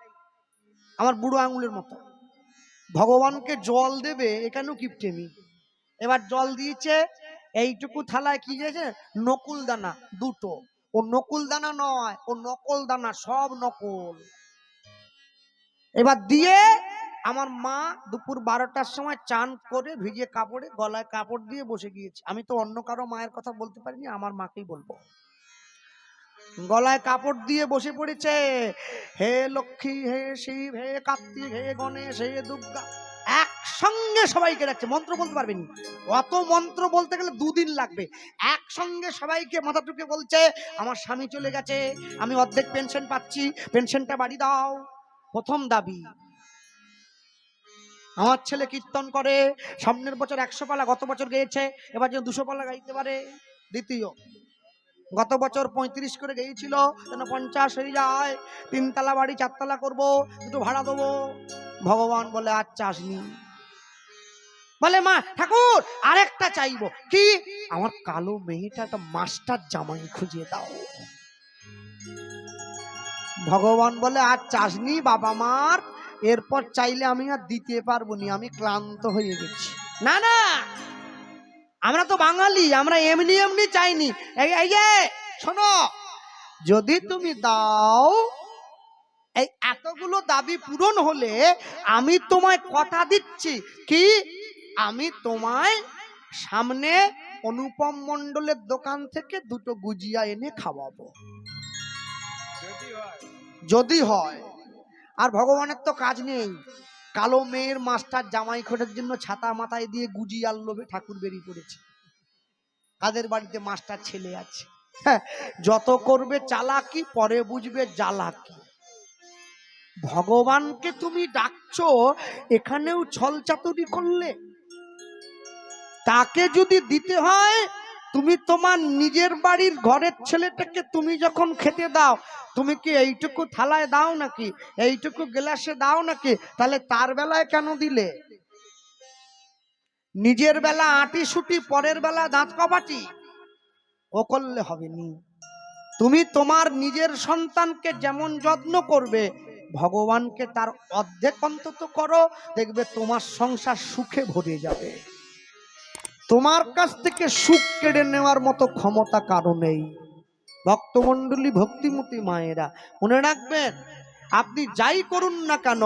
A: আমার বুড়ো আঙুলের মতো। ভগবানকে জল দেবে, এখানেও কিপটেমি। এবার জল দিয়েছে, এইটুকু থালায় কি দিয়েছে? নকুল দানা 2টো। ও নকুল দানা নয়, ও নকল দানা, সব নকল। এবার দিয়ে আমার মা দুপুর 12টার সময় চান করে ভিজে কাপড়ে গলায় কাপড় দিয়ে বসে গিয়েছে। আমি তো অন্য কারো মায়ের কথা বলতে পারিনি, আমার মাকেই বলবো। গলায় কাপড় দিয়ে বসে পড়েছে, হে লক্ষ্মী, হে শিব, হে কার্তিক, হে গণেশ, হে দুর্গা, একসঙ্গে সবাইকে ডাকছে। মন্ত্র বলতে পারবেনি, অত মন্ত্র বলতে গেলে 2 দিন লাগবে। একসঙ্গে সবাইকে মাথা টুকে বলছে, আমার স্বামী চলে গেছে, আমি অর্ধেক পেনশন পাচ্ছি, পেনশনটা বাড়ি দাও। প্রথম দাবি, আমার ছেলে কীর্তন করে, সামনের বছর 100 পালা, গত বছর গেয়েছে, এবার যেন 200 পালা গাইতে পারে। দ্বিতীয়, গত বছর 35 করে গেয়েছিল, যেন 50 হয়ে যায়, 3 তলা বাড়ি 4 তলা করবো, 2 ভাড়া দেবো। ভগবান বলে আচ্ছা আসনি। বলে মা ঠাকুর আরেকটা চাইবো। কি? আমার কালো মেয়েটা একটা মাস্টার জামাই খুঁজে দাও। ভগবান বলে আচ্ছা আসনি বাবা মার, এরপর চাইলে আমি আর দিতে পারবো না, আমি ক্লান্ত হয়ে গেছি। না না, আমরা তো বাঙালি, আমরা এমনি এমনি চাইনি। এই যে শোনো, যদি তুমি দাও, এই এতগুলো দাবি পূরণ হলে আমি তোমায় কথা দিচ্ছি কি, আমি তোমায় সামনে অনুপম মণ্ডলের দোকান থেকে 2টো গুজিয়া এনে খাওয়াবো, যদি হয়। আর ভগবানের তো কাজ নেই, কালো মেয়ের মাস্টার জামাই খোঁজার জন্য ছাতা মাথায় দিয়ে গুজিয়ার লোভে ঠাকুর বেরিয়ে পড়েছে। কাদের বাড়িতে মাস্টার ছেলে আছে? হ্যাঁ, যত করবে চালাকি পরে বুঝবে জ্বালাকি। ভগবানকে তুমি ডাকছো, এখানেও ছল চাতুরি করলে। তাকে যদি দিতে হয়, তুমি তোমার নিজের বাড়ির ঘরের ছেলেটাকে তুমি যখন খেতে দাও, তুমি কি এইটুকু থালায় দাও নাকি, এইটুকু গ্লাসে দাও নাকি? তাহলে তার বেলায় কেন দিলে? নিজের বেলা আটি সুটি, পরের বেলা দাঁত কপাটি, ও করলে হবে নি। তুমি তোমার নিজের সন্তানকে যেমন যত্ন করবে, ভগবানকে তার অর্ধেক অন্তত করো, দেখবে তোমার সংসার সুখে ভরে যাবে। তোমার কাছ থেকে সুখ কেড়ে নেওয়ার মতো ক্ষমতা কারো নেই। ভক্তমণ্ডলী, ভক্তিমতী মায়েরা, মনে রাখবেন, আপনি যাই করুন না কেন,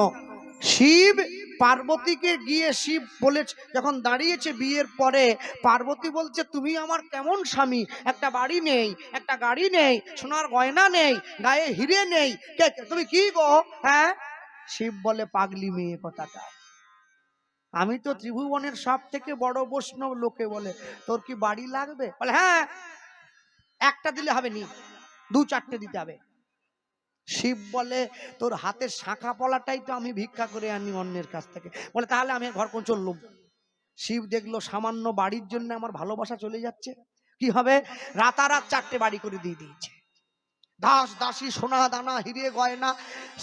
A: শিব পার্বতীকে গিয়ে, শিব বলে যখন দাঁড়িয়েছে বিয়ের পরে, পার্বতী বলছে তুমি আমার কেমন স্বামী, একটা বাড়ি নেই, একটা গাড়ি নেই, সোনার গয়না নেই, গায়ে হিরে নেই, তুমি কি গো? হ্যাঁ, শিব বলে পাগলি মেয়ে কথাটা, আমি তো ত্রিভুবনের সব থেকে বড় বৈষ্ণব। লোকে বলে তোর কি বাড়ি লাগবে? বলে হ্যাঁ, একটা দিলে হবে নি, 2-4টে দিতে হবে। শিব বলে তোর হাতের শাখা পলাটাই তো আমি ভিক্ষা করে আনি অন্যের কাছ থেকে। বলে তাহলে আমি ঘর কোন চললুম। শিব দেখলো সামান্য বাড়ির জন্য আমার ভালোবাসা চলে যাচ্ছে, কি হবে? রাতারাত 4টে বাড়ি করে দিয়ে দিয়েছে, দাস দাসী, সোনা দানা, হিরে গয়না।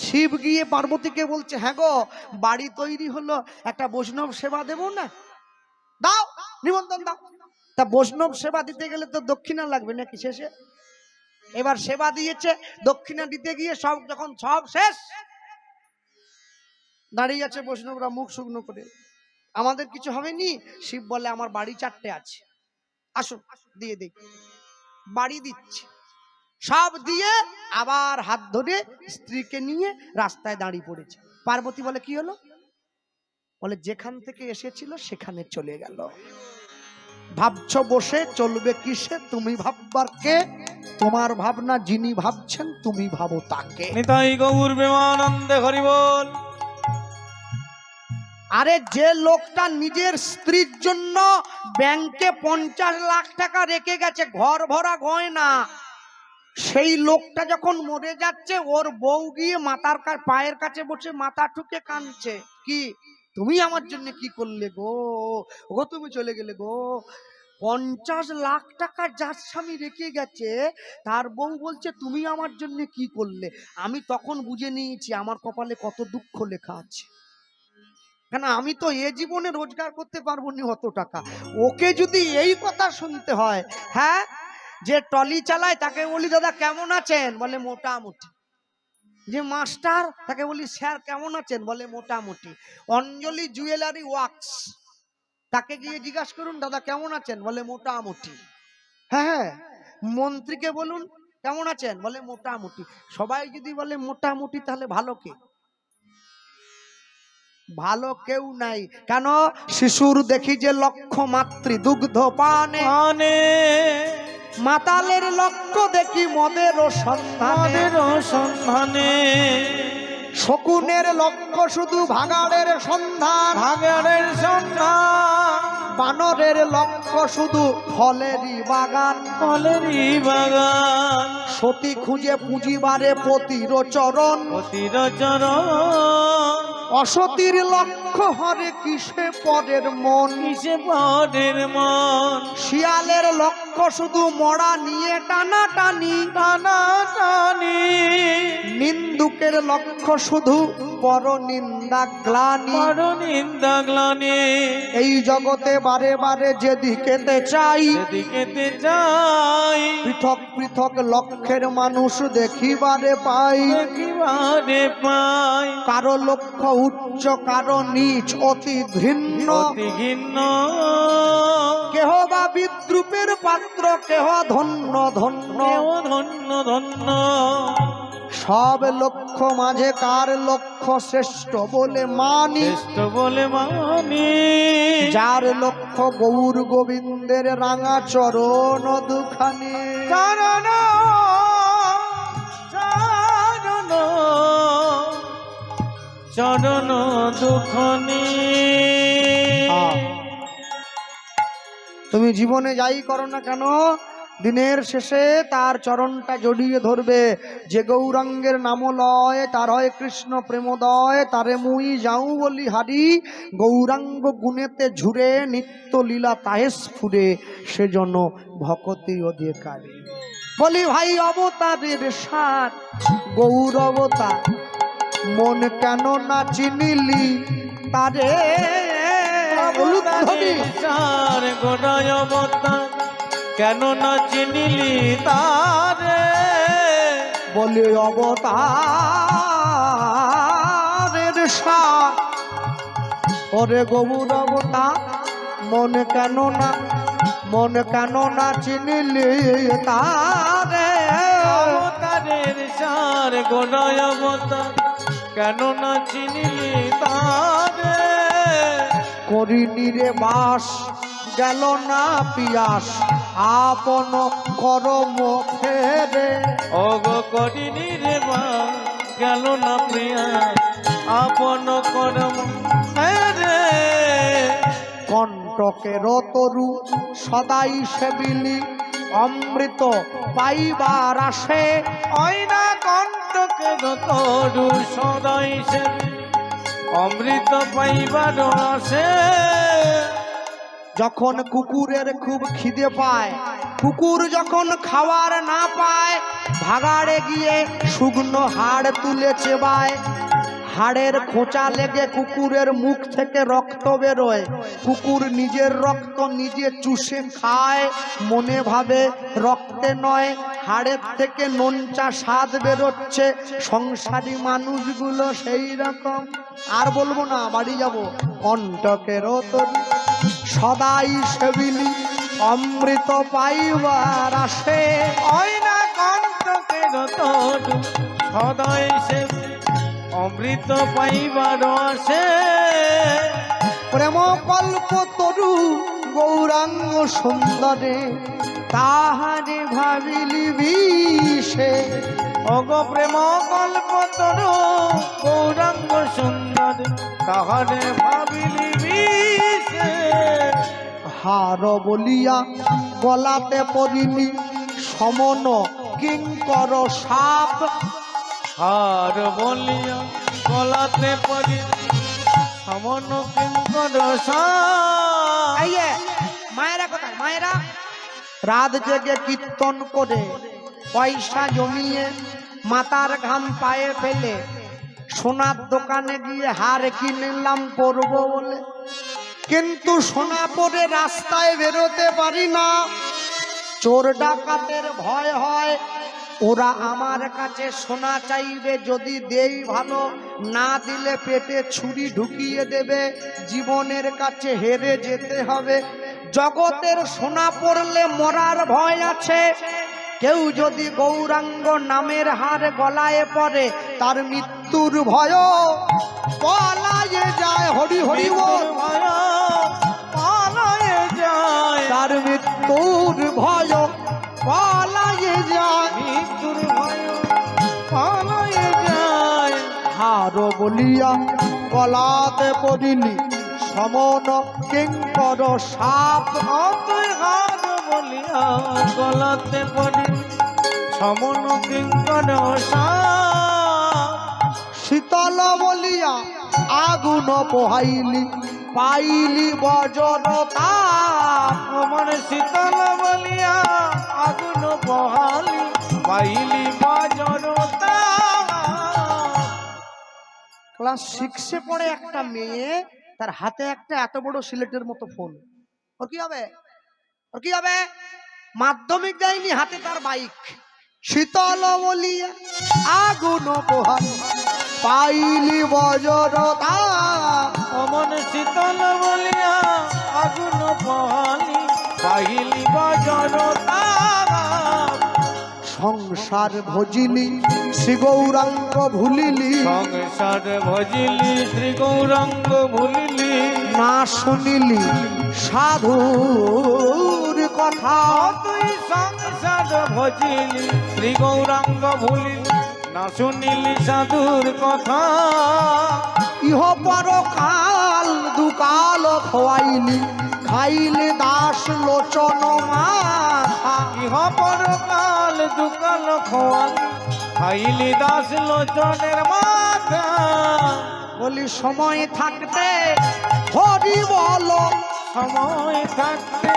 A: শিব গিয়ে পার্বতীকে বলছে হ্যাঁ গো, বাড়ি তৈরি হলো, একটা বৈষ্ণব সেবা দেবো না, দাও নিমন্ত্রণ দাও। তা বৈষ্ণব সেবা দিতে গেলে তো দক্ষিণা লাগবে নাকি শেষে? এবার সেবা দিয়েছে, দক্ষিণা দিতে গিয়ে সব যখন সব শেষ, দাঁড়িয়ে আছে বৈষ্ণবরা মুখ শুকনো করে, আমাদের কিছু হবে নি। শিব বলে আমার বাড়ি 4টে আছে, আসুন দিয়ে দিই। বাড়ি দিচ্ছে, সব দিয়ে আবার হাত ধরে স্ত্রীকে নিয়ে রাস্তায় দাঁড়িয়ে পড়েছে। পার্বতী বলে কি হলো? বলে যেখান থেকে এসেছিল সেখানে চলে গেল। ভাবছো বসে চলবে কিসে, তুমি ভাববার কে? তোমার ভাবনা যিনি ভাবছেন, তুমি ভাবো তাকে।
B: নিতাই গৌর প্রেমানন্দে হরি বল।
A: আরে যে লোকটা নিজের স্ত্রীর জন্য ব্যাংকে 50 লাখ টাকা রেখে গেছে, ঘর ভরা গয়না, সেই লোকটা যখন মরে যাচ্ছে, ওর বউ গিয়ে মাতার পায়ের কাছে বসে মাথা ঠুকে কাঁদছে, কি তুমি আমার জন্য কি করলে গো, ও তুমি চলে গেলে গো। 50 লাখ টাকা যার স্বামী রেখে গেছে, তার বউ বলছে তুমি আমার জন্য কি করলে। আমি তখন বুঝে নিয়েছি আমার কপালে কত দুঃখ লেখা আছে, কেন আমি তো এ জীবনে রোজগার করতে পারবো না অত টাকা। ওকে যদি এই কথা শুনতে হয়, হ্যাঁ, যে টলি চালায় তাকে বলি দাদা কেমন আছেন, বলে মোটামুটি। যে মাস্টার, তাকে বলি স্যার কেমন আছেন, বলে মোটামুটি। অঞ্জলি জুয়েলারি ওয়ার্কস, তাকে গিয়ে জিজ্ঞাসা করুন দাদা কেমন আছেন, বলে মোটামুটি। হ্যাঁ, মন্ত্রীকে বলুন কেমন আছেন, বলে মোটামুটি। সবাই যদি বলে মোটামুটি, তাহলে ভালো কে? ভালো কেউ নাই। কেন? শিশুর দেখি যে লক্ষ্য মাতৃ দুগ্ধ পানে, মাতালের লক্ষ্য দেখি মদের সন্ধানে, শকুনের লক্ষ্য শুধু ভাগাড়ের সন্ধান, বানরের লক্ষ্য শুধু ফলেরই বাগান, সতী খুঁজে পুঁজিবারে পতির চরণ, অসতীর লক্ষ্য হরে কিসে পরের মন, শিয়ালের লক্ষ্য শুধু মরা নিয়ে টানাটানি, নিন্দুকের লক্ষ্য শুধু পর নিন্দা গ্লানি, এই জগতে বারে বারে যেদিকেতে চাই, পৃথক পৃথক লক্ষ্যের মানুষ দেখিবারে পাই, কারো লক্ষ্য উচ্চ, কারো নিচ, অতি ঘৃণ্য, কেহ বা বিদ্রুপের পাত্র, কেহ ধন্য ধন্য। সব লক্ষ্য মাঝে কার লক্ষ্য শ্রেষ্ঠ বলে মানি, যার লক্ষ্য গৌর গোবিন্দের রাঙা চরণ দুখানি।
B: চরণ দুখনি।
A: তুমি জীবনে যাই করো না কেন, দিনের শেষে তার চরণটা জড়িয়ে ধরবে। যে গৌরাঙ্গের নাম লয় তার হয় কৃষ্ণ প্রেমোদয়, তারে মুই যাও বলি হারি, গৌরাঙ্গ গুণেতে ঝুরে নিত্য লীলা তাহে স্ফুরে, সেজন্য ভকতি অধিকারী। বলি ভাই অবতারের সার গৌর অবতার, মন কেন না চিনিলি তারে।
B: গোড়ায় অবতার কেন না চিনিলি তারে।
A: বলি অবতারের সার ওরে গৌর অবতার, মন কেন না চিনিলি তারে।
B: অবতারের সার গোড়ায় অবতার কেন না চিনিলি তারে।
A: করিনি রে বাস গেল না পিয়াস, আপন করম ফেরে।
B: ওগো করিনি রে বা গেল না প্রিয়া, আপন করম ফেরে।
A: কণ্টকের তরু সদাই সেবিলি, অমৃত পাইবার আসে।
B: ওই না কণ্টকের তরু সদাই সে অমৃত পাইবার আসে।
A: যখন কুকুরের খুব খিদে পায়, কুকুর যখন খাওয়ার না পায়, ভাগাড়ে গিয়ে শুকনো হাড় তুলে চেবায়। হাড়ের খোঁচা লেগে কুকুরের মুখ থেকে রক্ত বেরোয়, কুকুর নিজের রক্ত নিজে চুষে খায়, মনে ভাবে রক্তে নয় হাড়ের থেকে নোনচা স্বাদ বেরোচ্ছে। সংসারী মানুষগুলো সেই রকম। আর বলবো না, বাড়ি যাব। কণ্টকের তরু সদাই সেবিলি, অমৃত পাইবার আসে।
B: ওই না কণ্টকের তরু সদাই সে অমৃত পাইবার আসে।
A: প্রেম কল্প তরু গৌরাঙ্গ সুন্দরে, তাহারে ভাবিলি বিষে।
B: ওগো প্রেম কল্প তরু গৌরাঙ্গ সুন্দর, তাহারে ভাবিলি বিষে।
A: হার বলিয়া গলাতে পড়িনি, সমন কিঙ্কর সাপ।
B: হার বলিয়া গলাতে পড়ি সমন কিঙ্কর সাপ।
A: এই যে মায়েরা কোথায়? মায়েরা রাত জেগে কীর্তন করে পয়সা জমিয়ে মাতার ঘাম পায়ে ফেলে সোনার দোকানে গিয়ে হার কিনলাম পরবো বলে, কিন্তু সোনা পরে রাস্তায় বেরোতে পারি না। চোর ডাকাতের ভয় হয়, ওরা আমার কাছে সোনা চাইবে, যদি দেই ভালো, না দিলে পেটে ছুরি ঢুকিয়ে দেবে। জীবনের কাছে হেরে যেতে হবে। জগতের সোনা পড়লে মরার ভয় আছে। কেউ যদি গৌরাঙ্গ নামের হার গলায় পড়ে, তার মৃত্যুর ভয় পলায়ে যায়। হরি হরি বল।
B: পালায়ে যায়,
A: তার মৃত্যুর ভয় পলায়ে যায়।
B: মৃত্যুর ভয় পালায়ে যায়।
A: হার বলিয়া গলাতে পড়িলি, সমন কিঙ্কর সাপ।
B: তুই হার বলিয়া গলাতে পড়ি সমন কিঙ্কর সাপ।
A: শীতল বলিয়া আগুন পোহাইলি, পাইলি বজ্র তাপ।
B: আমার শীতল বলিয়া আগুন বহালি, পাইলি বজ্র তাপ।
A: ক্লাস 6-এ পড়ে একটা মেয়ে, তার হাতে একটা এত বড় সিলেটের মতো ফোন। ওর কি হবে? ওর কি হবে? মাধ্যমিক দেয়নি, হাতে তার বাইক। শীতল বলিয়া আগুন পোহাইলি, পাইলি বজ্র তাপ।
B: অমন শীতল বলিয়া আগুন বহালি, পাইলি বজ্র তাপ।
A: সংসার ভজিলি শ্রী গৌরাঙ্গ ভুলিলি,
B: সংসার ভজিলি শ্রী গৌরাঙ্গ ভুলিলি।
A: না শুনিলি সাধুর কথা।
B: তুই সংসার ভজিলি শ্রী গৌরাঙ্গ ভুলিলি, না শুনিলি সাধুর কথা।
A: ইহ পরকাল দুকাল খোয়াইলি খাইলে দাস লোচন মাথা
B: ইহ পরকাল দুকাল খোয়াল খাইলি দাস লোচনের মাথা
A: বলি সময় থাকতে হরি বলো
B: সময় থাকতে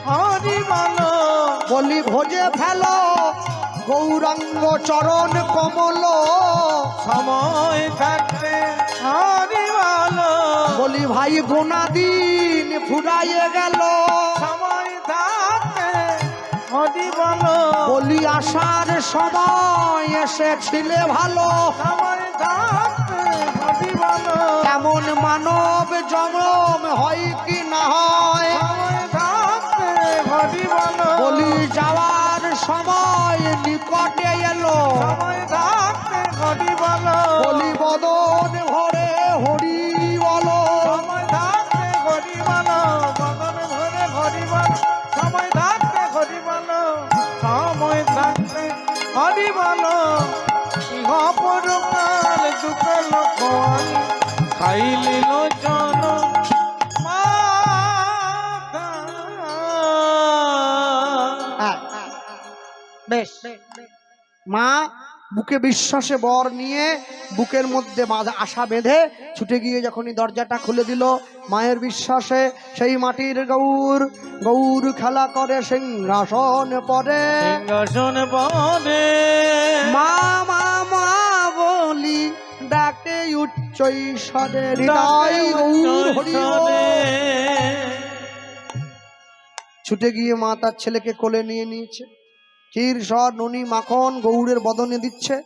B: হরি বলো
A: বলি ভোজে ফেলো গৌরাঙ্গ চরণ কমল
B: সময় থাকতে হরি বলো
A: বলি ভাই গোনা দিন ফুরাইয়ে গেল
B: সময় থাকতে হরি বলো
A: বলি আসার সময় এসেছিলে ভালো
B: সময় থাকতে হরি বলো
A: এমন মানব জনম হয় কি না হয়
B: সময় থাকতে হরি বলো
A: বলি যাওয়ার সময় নিকটে এলো
B: সময় থাকতে হরি বলো
A: বলি বদন ভরে হরি বলো
B: সময় থাকতে হরি বলো বদন ভরে হরি বলো সময় থাকতে হরি বলো সময় থাকতে হরি বলো ইহ পরকাল দুকাল খোয়াল খাইলি লোচন মাথা
A: হ্যাঁ, বেশ মা বুকে বিশ্বাসে বর নিয়ে বুকের মধ্যে আশা বেঁধে ছুটে গিয়ে যখনই দরজাটা খুলে দিল মায়ের বিশ্বাসে সেই মাটির গৌর গৌর খেলা করে সিংহাসন পরে
B: সিংহাসন পরে
A: মা মা মা বলি ডাকে উচ্চ ঈশ্বরে হৃদয় গৌর হরি বল। ছুটে গিয়ে মা তার ছেলেকে কোলে নিয়ে নিয়েছে ক্ষীর সর ননি মাখন গৌরের বদনে দিচ্ছে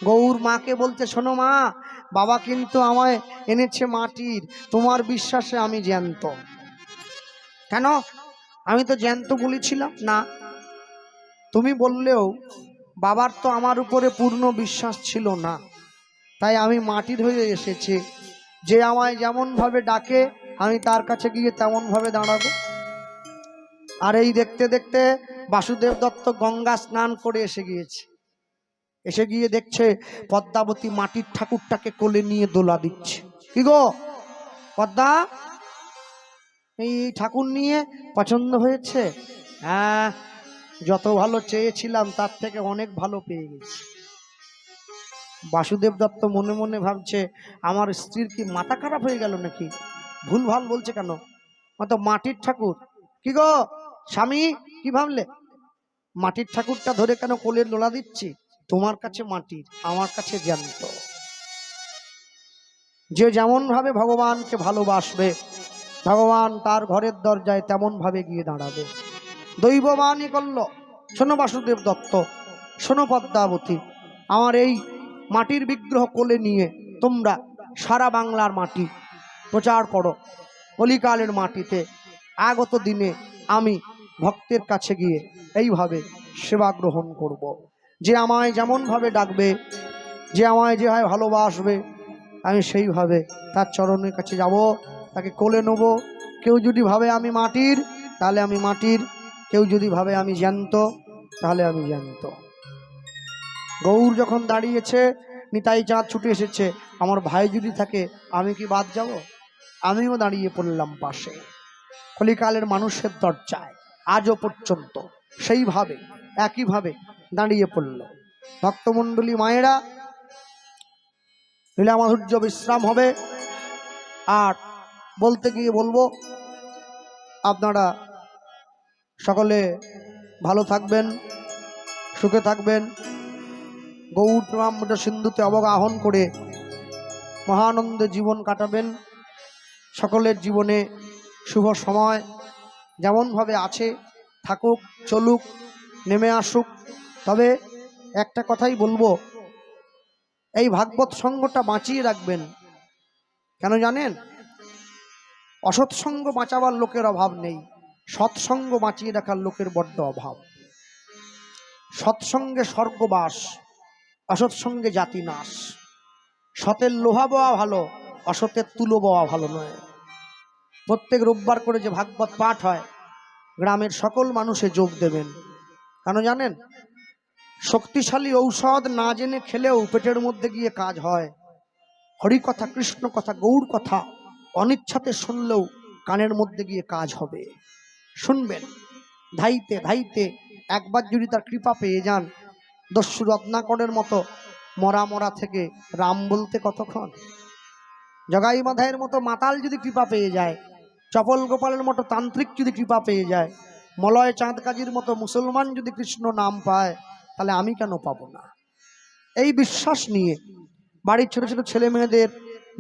A: গৌর মাকে বলতে শোনো মা বাবা কিন্তু আমায় এনেছে মাটির তোমার বিশ্বাসে আমি জ্যান্ত কেন আমি তো জ্যান্ত বলেছিলাম না তুমি বললেও বাবার তো আমার উপরে পূর্ণ বিশ্বাস ছিল না তাই আমি মাটির হয়ে এসেছি যে আমায় যেমন ভাবে ডাকে আমি তার কাছে গিয়ে তেমন ভাবে দাঁড়াবো আর এই দেখতে দেখতে বাসুদেব দত্ত গঙ্গা স্নান করে এসে গিয়েছে এসে গিয়ে দেখছে পদ্মাবতী মাটির ঠাকুরটাকে কোলে নিয়ে দোলা দিচ্ছে কি গো পদ্মা এই ঠাকুর নিয়ে পছন্দ হয়েছে হ্যাঁ যত ভালো চেয়েছিলাম তার থেকে অনেক ভালো পেয়ে গেছি বাসুদেব দত্ত মনে মনে ভাবছে আমার স্ত্রীর কি মাথা খারাপ হয়ে গেল নাকি ভুল ভাল বলছে কেন তো মাটির ঠাকুর কি গো স্বামী কি ভাবলে মাটির ঠাকুরটা ধরে কেন কোলে দোলা দিচ্ছি তোমার কাছে মাটির আমার কাছে জ্যান্ত যে যেমন ভাবে ভগবানকে ভালোবাসবে ভগবান তার ঘরের দরজায় তেমন ভাবে গিয়ে দাঁড়াবে দৈববাণী করল শোনো বাসুদেব দত্ত শোনো পদ্মাবতী আমার এই মাটির বিগ্রহ কোলে নিয়ে তোমরা সারা বাংলার মাটি প্রচার করো কলিকালের মাটিতে আগত দিনে আমি ভক্তের কাছে গিয়ে এইভাবে সেবা গ্রহণ করব। যে আমায় যেমন ভাবে ডাকবে যে আমায় যে হয় ভালোবাসবে আমি সেইভাবে তার চরণের কাছে যাব তাকে কোলে নেব কেউ যদি ভাবে আমি মাটির তাহলে আমি মাটির কেউ যদি ভাবে আমি জ্যান্ত তাহলে আমি জ্যান্ত গৌর যখন দাঁড়িয়েছে নিতাই চাঁদ ছুটে এসেছে আমার ভাই যদি থাকে আমি কি বাদ যাব আমিও দাঁড়িয়ে পড়লাম পাশে কলিকালের মানুষের দরজায় আজও পর্যন্ত সেইভাবে একইভাবে দাঁড়িয়ে পড়ল ভক্তমণ্ডলী মায়েরা লীলা মাধুর্য বিশ্রাম হবে আর বলতে গিয়ে বলবো আপনারা সকলে ভালো থাকবেন সুখে থাকবেন গৌর প্রেমামৃত সিন্ধুতে অবগাহন করে মহানন্দে জীবন কাটাবেন সকলের জীবনে শুভ সময় যেমনভাবে আছে থাকুক চলুক নেমে আসুক তবে একটা কথাই বলবো এই ভাগবত সঙ্গটা বাঁচিয়ে রাখবেন কেন জানেন অসৎসঙ্গ বাঁচাবার লোকের অভাব নেই সৎসঙ্গ বাঁচিয়ে রাখার লোকের বড্ড অভাব সৎসঙ্গে স্বর্গবাস অসৎসঙ্গে জাতি নাশ সতের লোহা বওয়া ভালো অসতের তুলো বওয়া ভালো নয় প্রত্যেক রোববার করে যে ভাগবত পাঠ হয় গ্রামের সকল মানুষে যোগ দেবেন কেন জানেন শক্তিশালী ঔষধ না জেনে খেলেও পেটের মধ্যে গিয়ে কাজ হয় হরি কথা, কৃষ্ণ কথা, গৌর কথা অনিচ্ছাতে শুনলেও কানের মধ্যে গিয়ে কাজ হবে। শুনবেন ধাইতে ধাইতে, একবার যদি তার কৃপা পেয়ে যান, দস্যু রত্নাকরের মতো মরা মরা থেকে রাম বলতে কতক্ষণ, জগাই মাধাইয়ের মতো মাতাল যদি কৃপা পেয়ে যায়, চপল গোপালের মতো তান্ত্রিক যদি কৃপা পেয়ে যায়, মলয় চাঁদ কাজীর মতো মুসলমান যদি কৃষ্ণ নাম পায়, তাহলে আমি কেন পাবো না? এই বিশ্বাস নিয়ে বাড়ির ছোট ছোট ছেলে মেয়েদের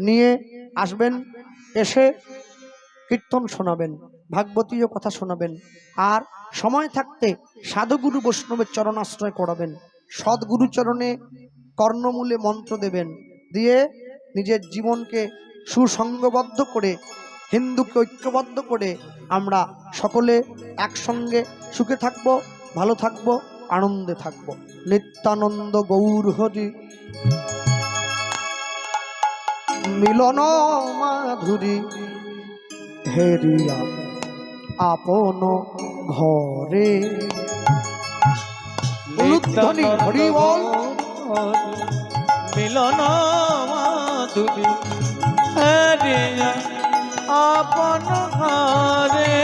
A: নিয়ে আসবেন, এসে কীর্তন শোনাবেন, ভাগবতীয় কথা শোনাবেন, আর সময় থাকতে সাধুগুরু বৈষ্ণবের চরণাশ্রয় করাবেন, সদ্গুরু চরণে কর্ণমূলে মন্ত্র দেবেন, দিয়ে নিজের জীবনকে সুসংগবদ্ধ করে, হিন্দুকে ঐক্যবদ্ধ করে আমরা সকলে একসঙ্গে সুখে থাকবো, ভালো থাকবো, আনন্দে থাকবো। নিত্যানন্দ গৌর হরি, মিলন মাধুরী হেরিয়া আপন ঘরে। উলুধ্বনি হরি বল।
B: মিলন মাধুরী হেরিয়া আপন ঘরে।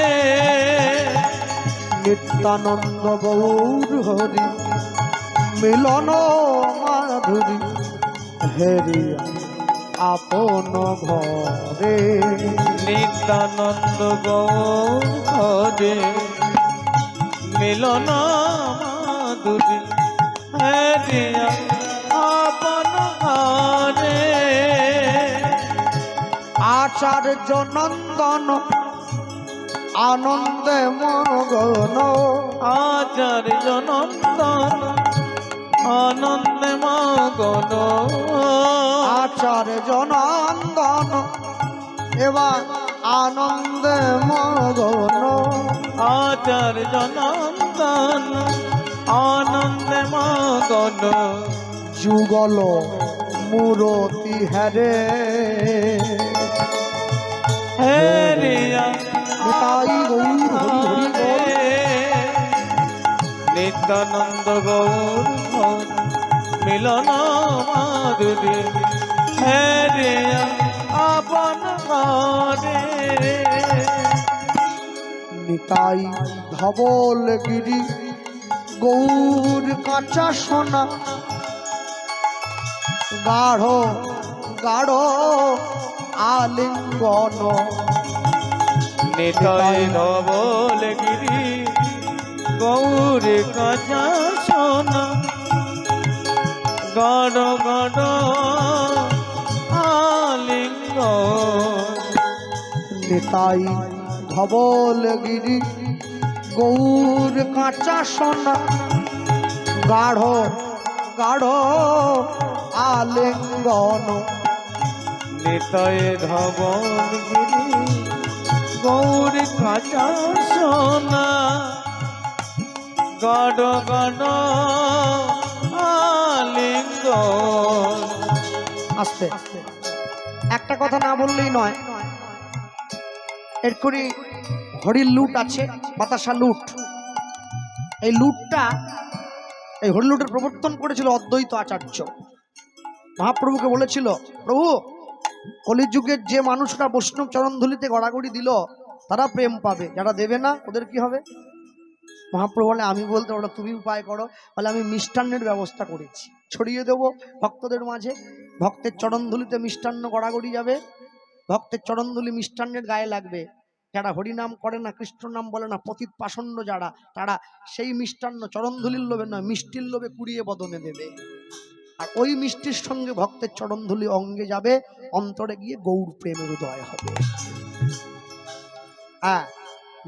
A: নিত্যানন্দ গৌর হরি, মিলন মাধুরী হেরিয়া আপন ঘরে।
B: নিত্যানন্দ গৌর হরে, মিলন মাধুরী হেরিয়া আপন ঘরে।
A: আচার্য নন্দন আনন্দে মগন,
B: আচার্য নন্দন আনন্দে মগন।
A: আচার্য নন্দন এবার আনন্দে মগন।
B: আচার্য নন্দন আনন্দে মগন।
A: যুগল মূরতি হরে,
B: হেরিয়া
A: নিতাই গৌর হরি হরি বল।
B: নিত্যানন্দ গৌর হরি, মিলন মাধুরী হেরিয়া আপন ঘরে।
A: নিতাই ধবল গিরি গৌর কাঁচা সোনা, গাঢ় গাঢ় আলিঙ্গন।
B: নিতাই ধবল গিরি গৌর কাঁচা সোনা, গড় গড় আলিঙ্গ।
A: নিতাই ধবল গিরি গৌর কাঁচা সোনা, গাঢ় গাঢ় আলিঙ্গন।
B: নিতাই ধবল গিরি গৌর কাঁচা সোনা, গড় গড় আলিঙ্গ।
A: আস্তে একটা কথা না বললেই নয়, এরকমই হরির লুট আছে, বাতাসা লুট। এই লুটটা, এই হরি লুটের প্রবর্তন করেছিল অদ্বৈত আচার্য। মহাপ্রভুকে বলেছিল, প্রভু কলিযুগের যে মানুষরা বৈষ্ণব চরণধুলিতে গড়াগড়ি দিল তারা প্রেম পাবে, যারা দেবে না ওদের কি হবে? মহাপ্রভু বলে, আমি বলতে ওটা তুমি উপায় করো। বলে, আমি মিষ্টান্নের ব্যবস্থা করেছি, ছড়িয়ে দেবো ভক্তদের মাঝে। ভক্তের চরণধুলিতে মিষ্টান্ন গড়াগড়ি যাবে, ভক্তের চরণধুলি মিষ্টান্নের গায়ে লাগবে। যারা হরিনাম করে না, কৃষ্ণ নাম বলে না, পতিত পাষণ্ড যারা, তারা সেই মিষ্টান্ন চরণধুলির লোভে নয়, মিষ্টির লোভে কুড়িয়ে বদনে দেবে। আর ওই মিষ্টির সঙ্গে ভক্তের চরণধুলি অঙ্গে যাবে, অন্তরে গিয়ে গৌর প্রেমের উদয় হবে। হ্যাঁ,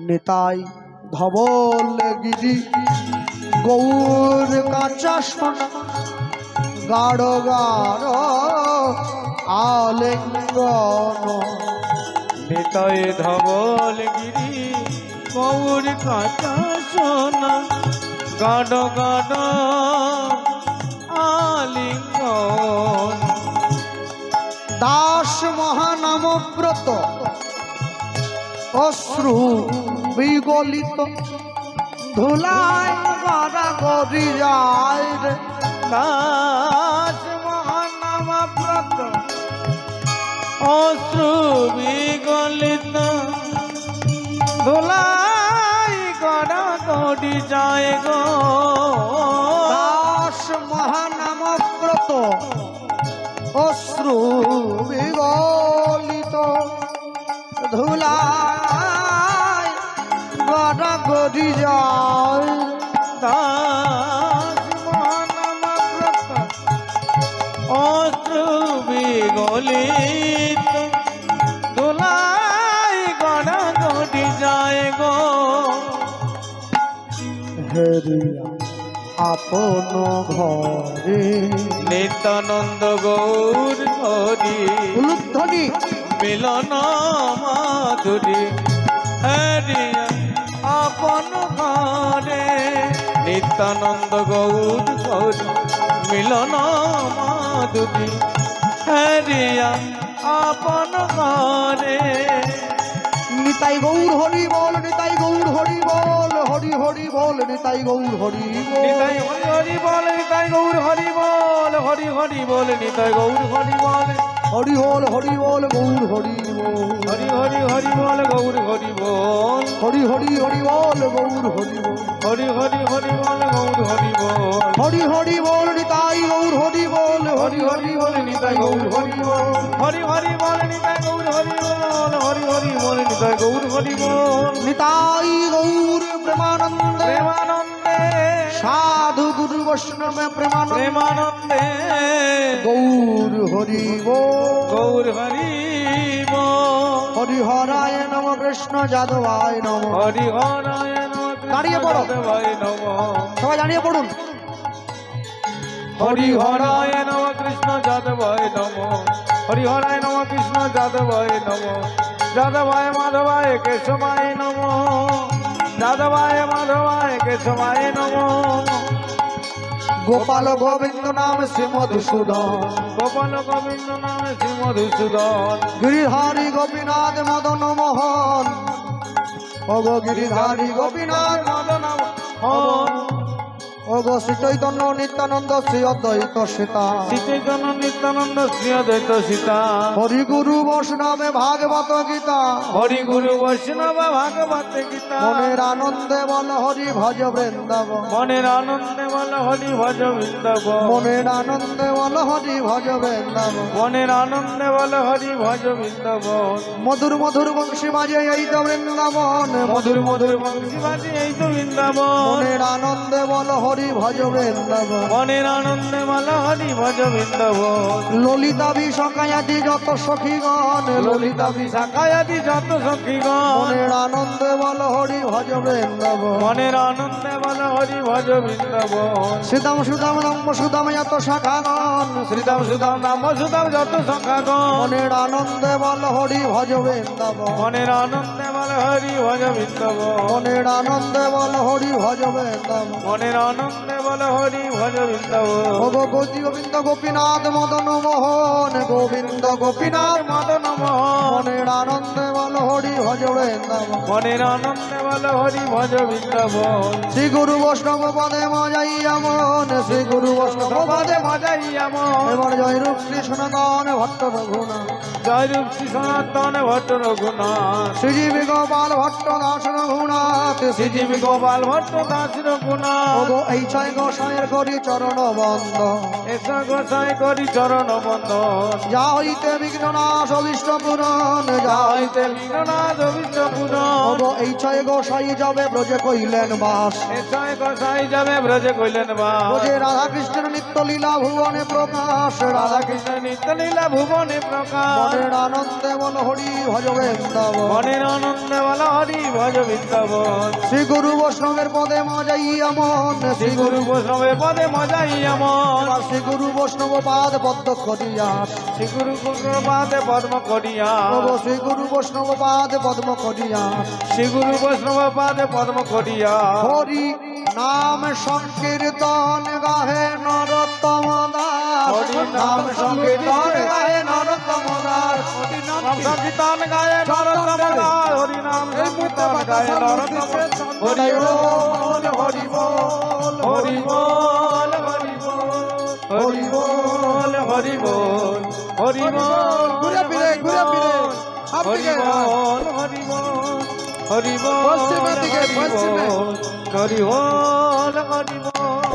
A: নিতাই ধবল গিরি গৌর কাঁচা সোনা, গাঢ় গাঢ় আলিঙ্গন।
B: নিতাই ধবল গিরি গৌর কাঁচা সোনা, গাঢ় গাঢ় আলিঙ্গন।
A: দাস মহানামব্রত অশ্রু বিগলিত, ধুলায় গড়াগড়ি যায় রে।
B: দাস মহানামব্রত অশ্রু বিগলিত ধুলাই গড়া গড়ি যায় গো
A: দাস মহানামব্রত অশ্রু বিগলিত ধুলায় গড়া গড়ি যায়
B: দাস মহানামব্রত অশ্রু বিগলিত ধুলাই গড়া গড়ি যায় গো
A: হেরিয়া আপন ঘরে
B: নিত্যানন্দ গৌর হরি
A: উলুধ্বনি
B: মিলন মাধুরী হরিয়া আপন ঘরে নিত্যানন্দ গৌর হরি মিলন মাধুরী হরিয়া আপন ঘরে
A: নিতাই গৌর হরি বল নিতাই গৌর হরি বল হরি হরি বল নিতাই গৌর হরি বল
B: নিতাই হরি হরি বল নিতাই গৌর হরি বল হরি হরি বল নিতাই গৌর হরি বল
A: হরি বল হরি বল গৌর হরি বল
B: হরি হরি হরি বল গৌর হরি বল
A: হরি হরি হরি বল গৌর হরি বল
B: হরি হরি হরি বল গৌর হরি বল
A: হরি হরি বল নিতাই গৌর হরি বল হরি হরি বল নিতাই গৌর হরি বল
B: হরি হরি বল নিতাই গৌর হরি বল হরি হরি বল নিতাই গৌর হরি বল
A: নিতাই গৌর প্রেমানন্দে
B: প্রেমানন্দে
A: সাধু গুরু বৈষ্ণব প্রেমানন্দে
B: প্রেমানন্দে
A: গৌর হরি বল
B: গৌর হরি বল
A: হরি হরায় নম কৃষ্ণ যাদবায় নম
B: হরি হরায় নমঃ
A: দাঁড়িয়ে পড়ো।
B: যাদবায় নমঃ
A: সবাই জানিয়ে পড়ুন
B: হরি হরায় নমঃ কৃষ্ণ যাদবায় নমঃ হরি হরায় নমঃ কৃষ্ণ যাদবায় নমঃ যাদবায় মাধবায় কেশবায় নমঃ যাদবায় মাধবায় কেশবায় নমঃ
A: গোপাল গোবিন্দ নাম শ্রী মধুসূদন
B: গোপাল গোবিন্দ নামে শ্রী মধুসূদন
A: গিরিধারী গোপীনাথ মদন মোহন ওগো গিরিধারী গোপীনাথ
B: মদন মোহন
A: ওগো শ্রী চৈতন্য নিত্যানন্দ শ্রী অদ্বৈত সীতা
B: শ্রী চৈতন্য নিত্যানন্দ শ্রী অদ্বৈত সীতা
A: হরি গুরু বৈষ্ণবে ভাগবত গীতা
B: হরি গুরু বৈষ্ণব ভাগবত গীতা
A: মনের আনন্দে বল হরি ভজ বৃন্দাবন
B: মনের আনন্দে বল হরি ভজ বৃন্দাবন
A: মনের আনন্দে বল হরি ভজ বৃন্দাবন
B: মনের আনন্দে বল হরি ভজ বৃন্দাবন
A: মধুর মধুর বংশী বাজে এই তো বৃন্দাবন
B: মধুর মধুর বংশী বাজে এই তো বৃন্দাবন
A: মনের আনন্দে বল হরি ভজ বৃন্দাবন
B: মনের আনন্দে বল হরি ভজ বৃন্দাবন
A: ললিতা বিশাখায়াদি যত সখীগণ
B: ললিতা বিশাখায়াদি যত সখীগণ
A: মনের আনন্দে বল হরি ভজ বৃন্দাবন
B: মনের আনন্দে বল হরি ভজ বৃন্দাবন
A: সুদাম সুদাম নাম সুদাম যত শাখাগণ
B: শ্রীদাম সুদাম নাম সুদাম যত সখাগণ
A: মনের আনন্দে বল হরি ভজ বৃন্দাবন
B: মনের আনন্দে বল হরি ভজ বৃন্দাবন
A: মনের আনন্দে বল হরি ভজ বৃন্দাবন
B: মনের আনন্দে বল হরি ভজ বৃন্দাবন
A: ওগো গৌরী গোবিন্দ গোপীনাথ মদন মোহন গোবিন্দ গোপীনাথ
B: মদন মোহন
A: মনের আনন্দে বল হরি ভজ বৃন্দাবন
B: মনের আনন্দে বল হরি ভজ বৃন্দাবন
A: শ্রী গুরু বৈষ্ণব পদে মজাইয়া মন শ্রী গুরু বৈষ্ণব পদে
B: মজাইয়া মন
A: এবার জয় রূপ শ্রী সনাতন ভট্ট রঘুনাথ
B: জয় রূপ শ্রী সনাতন ভট্ট রঘুনাথ
A: শ্রীজীবী গোপাল ভট্ট দাস রঘুনাথ
B: শ্রীজীবী গোপাল ভট্ট দাস রঘুনাথ
A: ওগো এই ছয় গোসাইয়ের করি চরণ বন্ধ
B: এসা গোসাই করি চরণ বন্দন
A: যা হইতে বিঘ্ন নাশ অভিষ্ট পূরণ যা
B: হইতে বিঘ্ননাথ অভিষ্ট পুরন
A: ওগো এই ছয় গোসাই যাবে ব্রজে কইলেন বাস
B: এসা গোসাই যাবে ব্রজে কইলেন বা
A: ব্রজে রাধা কৃষ্ণের নিত্য লীলা ভুবনে প্রকাশ রাধা
B: রাধা কৃষ্ণ নিত্য লীলা ভুবনে প্রকাশ
A: মনের আনন্দে বল হরি ভজ বৃন্দাবন
B: মনের আনন্দে বল হরি ভজ বৃন্দাবন
A: শ্রী গুরু বৈষ্ণবের পদে মজাইয়া মন
B: শ্রী গুরু বৈষ্ণবের পদে মজাই আমন
A: শ্রী গুরু বৈষ্ণব পাদ পদ্ম করিয়াস
B: শ্রী গুরু পাদে পদ্ম করিয়া
A: ওগো শ্রী গুরু বৈষ্ণব পাদ পদ্ম করিয়াস
B: শ্রী গুরু বৈষ্ণব পাদে পদ্ম করিয়া
A: হরি নাম সংকীর্তন গাহে নরোত্তম দাস
B: হরি
A: নাম সংকীর্তন গাহে নরোত্তম দাস
B: নাম সংকীর্তন গায়ে নরোত্তম দাস হরি নাম সংকীর্তন গায়ে নরোত্তম হরি বল হরি বল হরি বল হরি বল হরি বল হরি বল হরি বল
C: ঘুরে ফিরে সব
B: হরি
C: দিকে
B: বল হরি বল হরি বল
C: পশ্চিমের দিকে, পশ্চিমে।
B: হরি বল হরি বল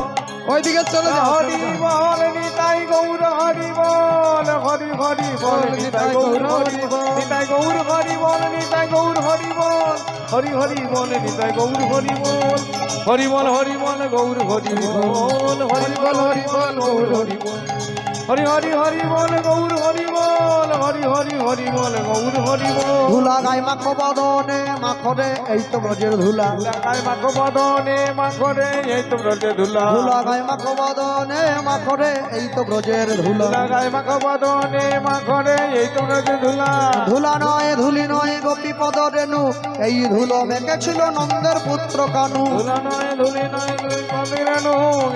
C: ওইদিকে চলে যাও
B: হরি বল নিতাই গৌর হরি বল হরি হরি বল নিতাই গৌর হরি বল নিতাই গৌর হরি বল নিতাই গৌর হরি বল হরি হরি বল নিতাই গৌর হরি বল হরি বল হরি বল গৌর হরি বল হরি বল হরি বল গৌর হরি বল হরি হরি হরি বল গৌর হরি বল হরি হরি হরি বল গৌর হরি বল
A: ধুলা গায়ে মাখো বদনে মাখরে এই তো ব্রজের ধুলা
B: লাগায় মাখো বদনে মাখরে এই তো ব্রজে ধুলা
A: ধুলা গায়ে মাখো বদনে মাখরে এই তো ব্রজের ধুলা
B: লাগায় মাখো বদনে মাখরে এই তো ব্রজে ধুলা
A: ধুলা নয় ধুলি নয় গোপী পদ রেণু এই ধুলো মেখেছিল নন্দের পুত্র কানু
B: ধুলা নয় ধুলি নয় দুই কবিরানু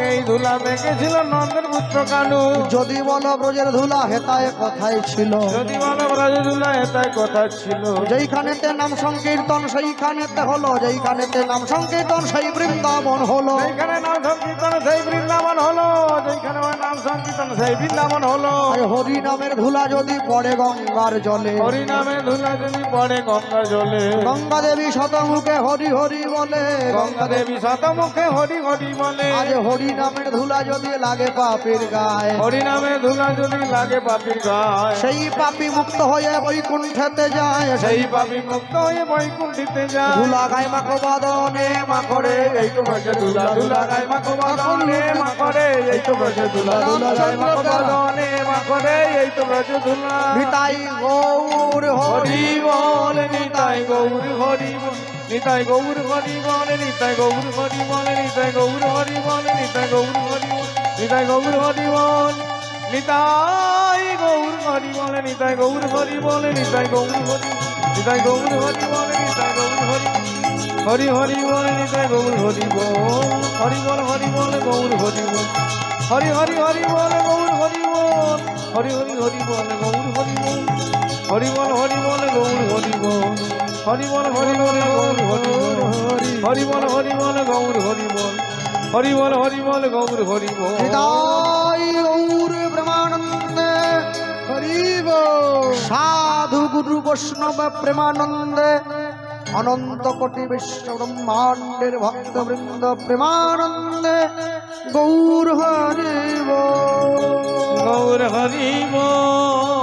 B: এই ধুলা মেখেছিল নন্দের পুত্র কানু
A: যদি বলো ব্রজের ধুলা হেতায় কথাই ছিল
B: যদি বলো ব্রজে ধুলা এটাই কথা ছিল
A: যেইখানেতে নাম সংকীর্তন সেইখানেতে হলো যেইখানেতে নাম সংকীর্তন সেই বৃন্দাবন হলো
B: যেখানে নাম সংকীর্তন সেই বৃন্দাবন হলো যেখানে নাম সংকীর্তন সেই বৃন্দাবন হলো
A: আর হরি নামের ধুলা যদি পড়ে গঙ্গার জলে
B: হরি নামে ধুলা যদি পড়ে গঙ্গা জলে
A: গঙ্গা দেবী শতমুখে হরি হরি বলে
B: গঙ্গা দেবী শতমুখে হরি হরি বলে
A: আজ হরি নামের ধুলা যদি লাগে পাপের গায়ে
B: হরি নামে ধুলা যদি লাগে পাপির গায়
A: সেই পাপী মুক্ত হয়ে বৈকুণ্ঠেতে যায়
B: সেই পাপি মুক্ত হয়ে বৈকুণ্ঠিতে যায়
A: ধুলা গায়ে মাখো বদনে মাখরে
B: এই তো ব্রজে ধুলা ধুলা গায় মাখো বদনে মাখরে এই তো ব্রজে ধুলা ধুলা গায় মাখো বদনে মাখরে এই তো ব্রজে ধুলা
A: নিতাই গৌর হরি
B: হরি বল নিতাই গৌর হরি বল নিতাই গৌর হরি বল নিতাই গৌর হরি বল নিতাই গৌর হরি বল নিতাই গৌর হরি বল নিতাই গৌর হরি বল নিতাই গৌর হরি বল নিতাই গৌর হরি বল নিতাই গৌর হরি নিতাই গৌর হরি বল নিতাই গৌর হরি হরি হরি বল নিতাই গৌর হরি বল হরি বল হরি বল গৌর হরি বল হরি হরি হরি বল গৌর হরি বল হরি হরি হরি বল গৌর হরি বল হরি বল হরি বল গৌর হরি বল হরি বল হরি বল গৌর হরি বল হরি বল হরি বল গৌর হরি বল হরি বল হরি বল গৌর হরি বল
A: নিতাই গৌর প্রেমানন্দে
C: হরিব
A: সাধু গুরু বৈষ্ণব প্রেমানন্দে অনন্ত কোটি বিশ্ব ব্রহ্মাণ্ডের ভক্ত বৃন্দ প্রেমানন্দে গৌর হরি বল।
B: গৌর হরি বল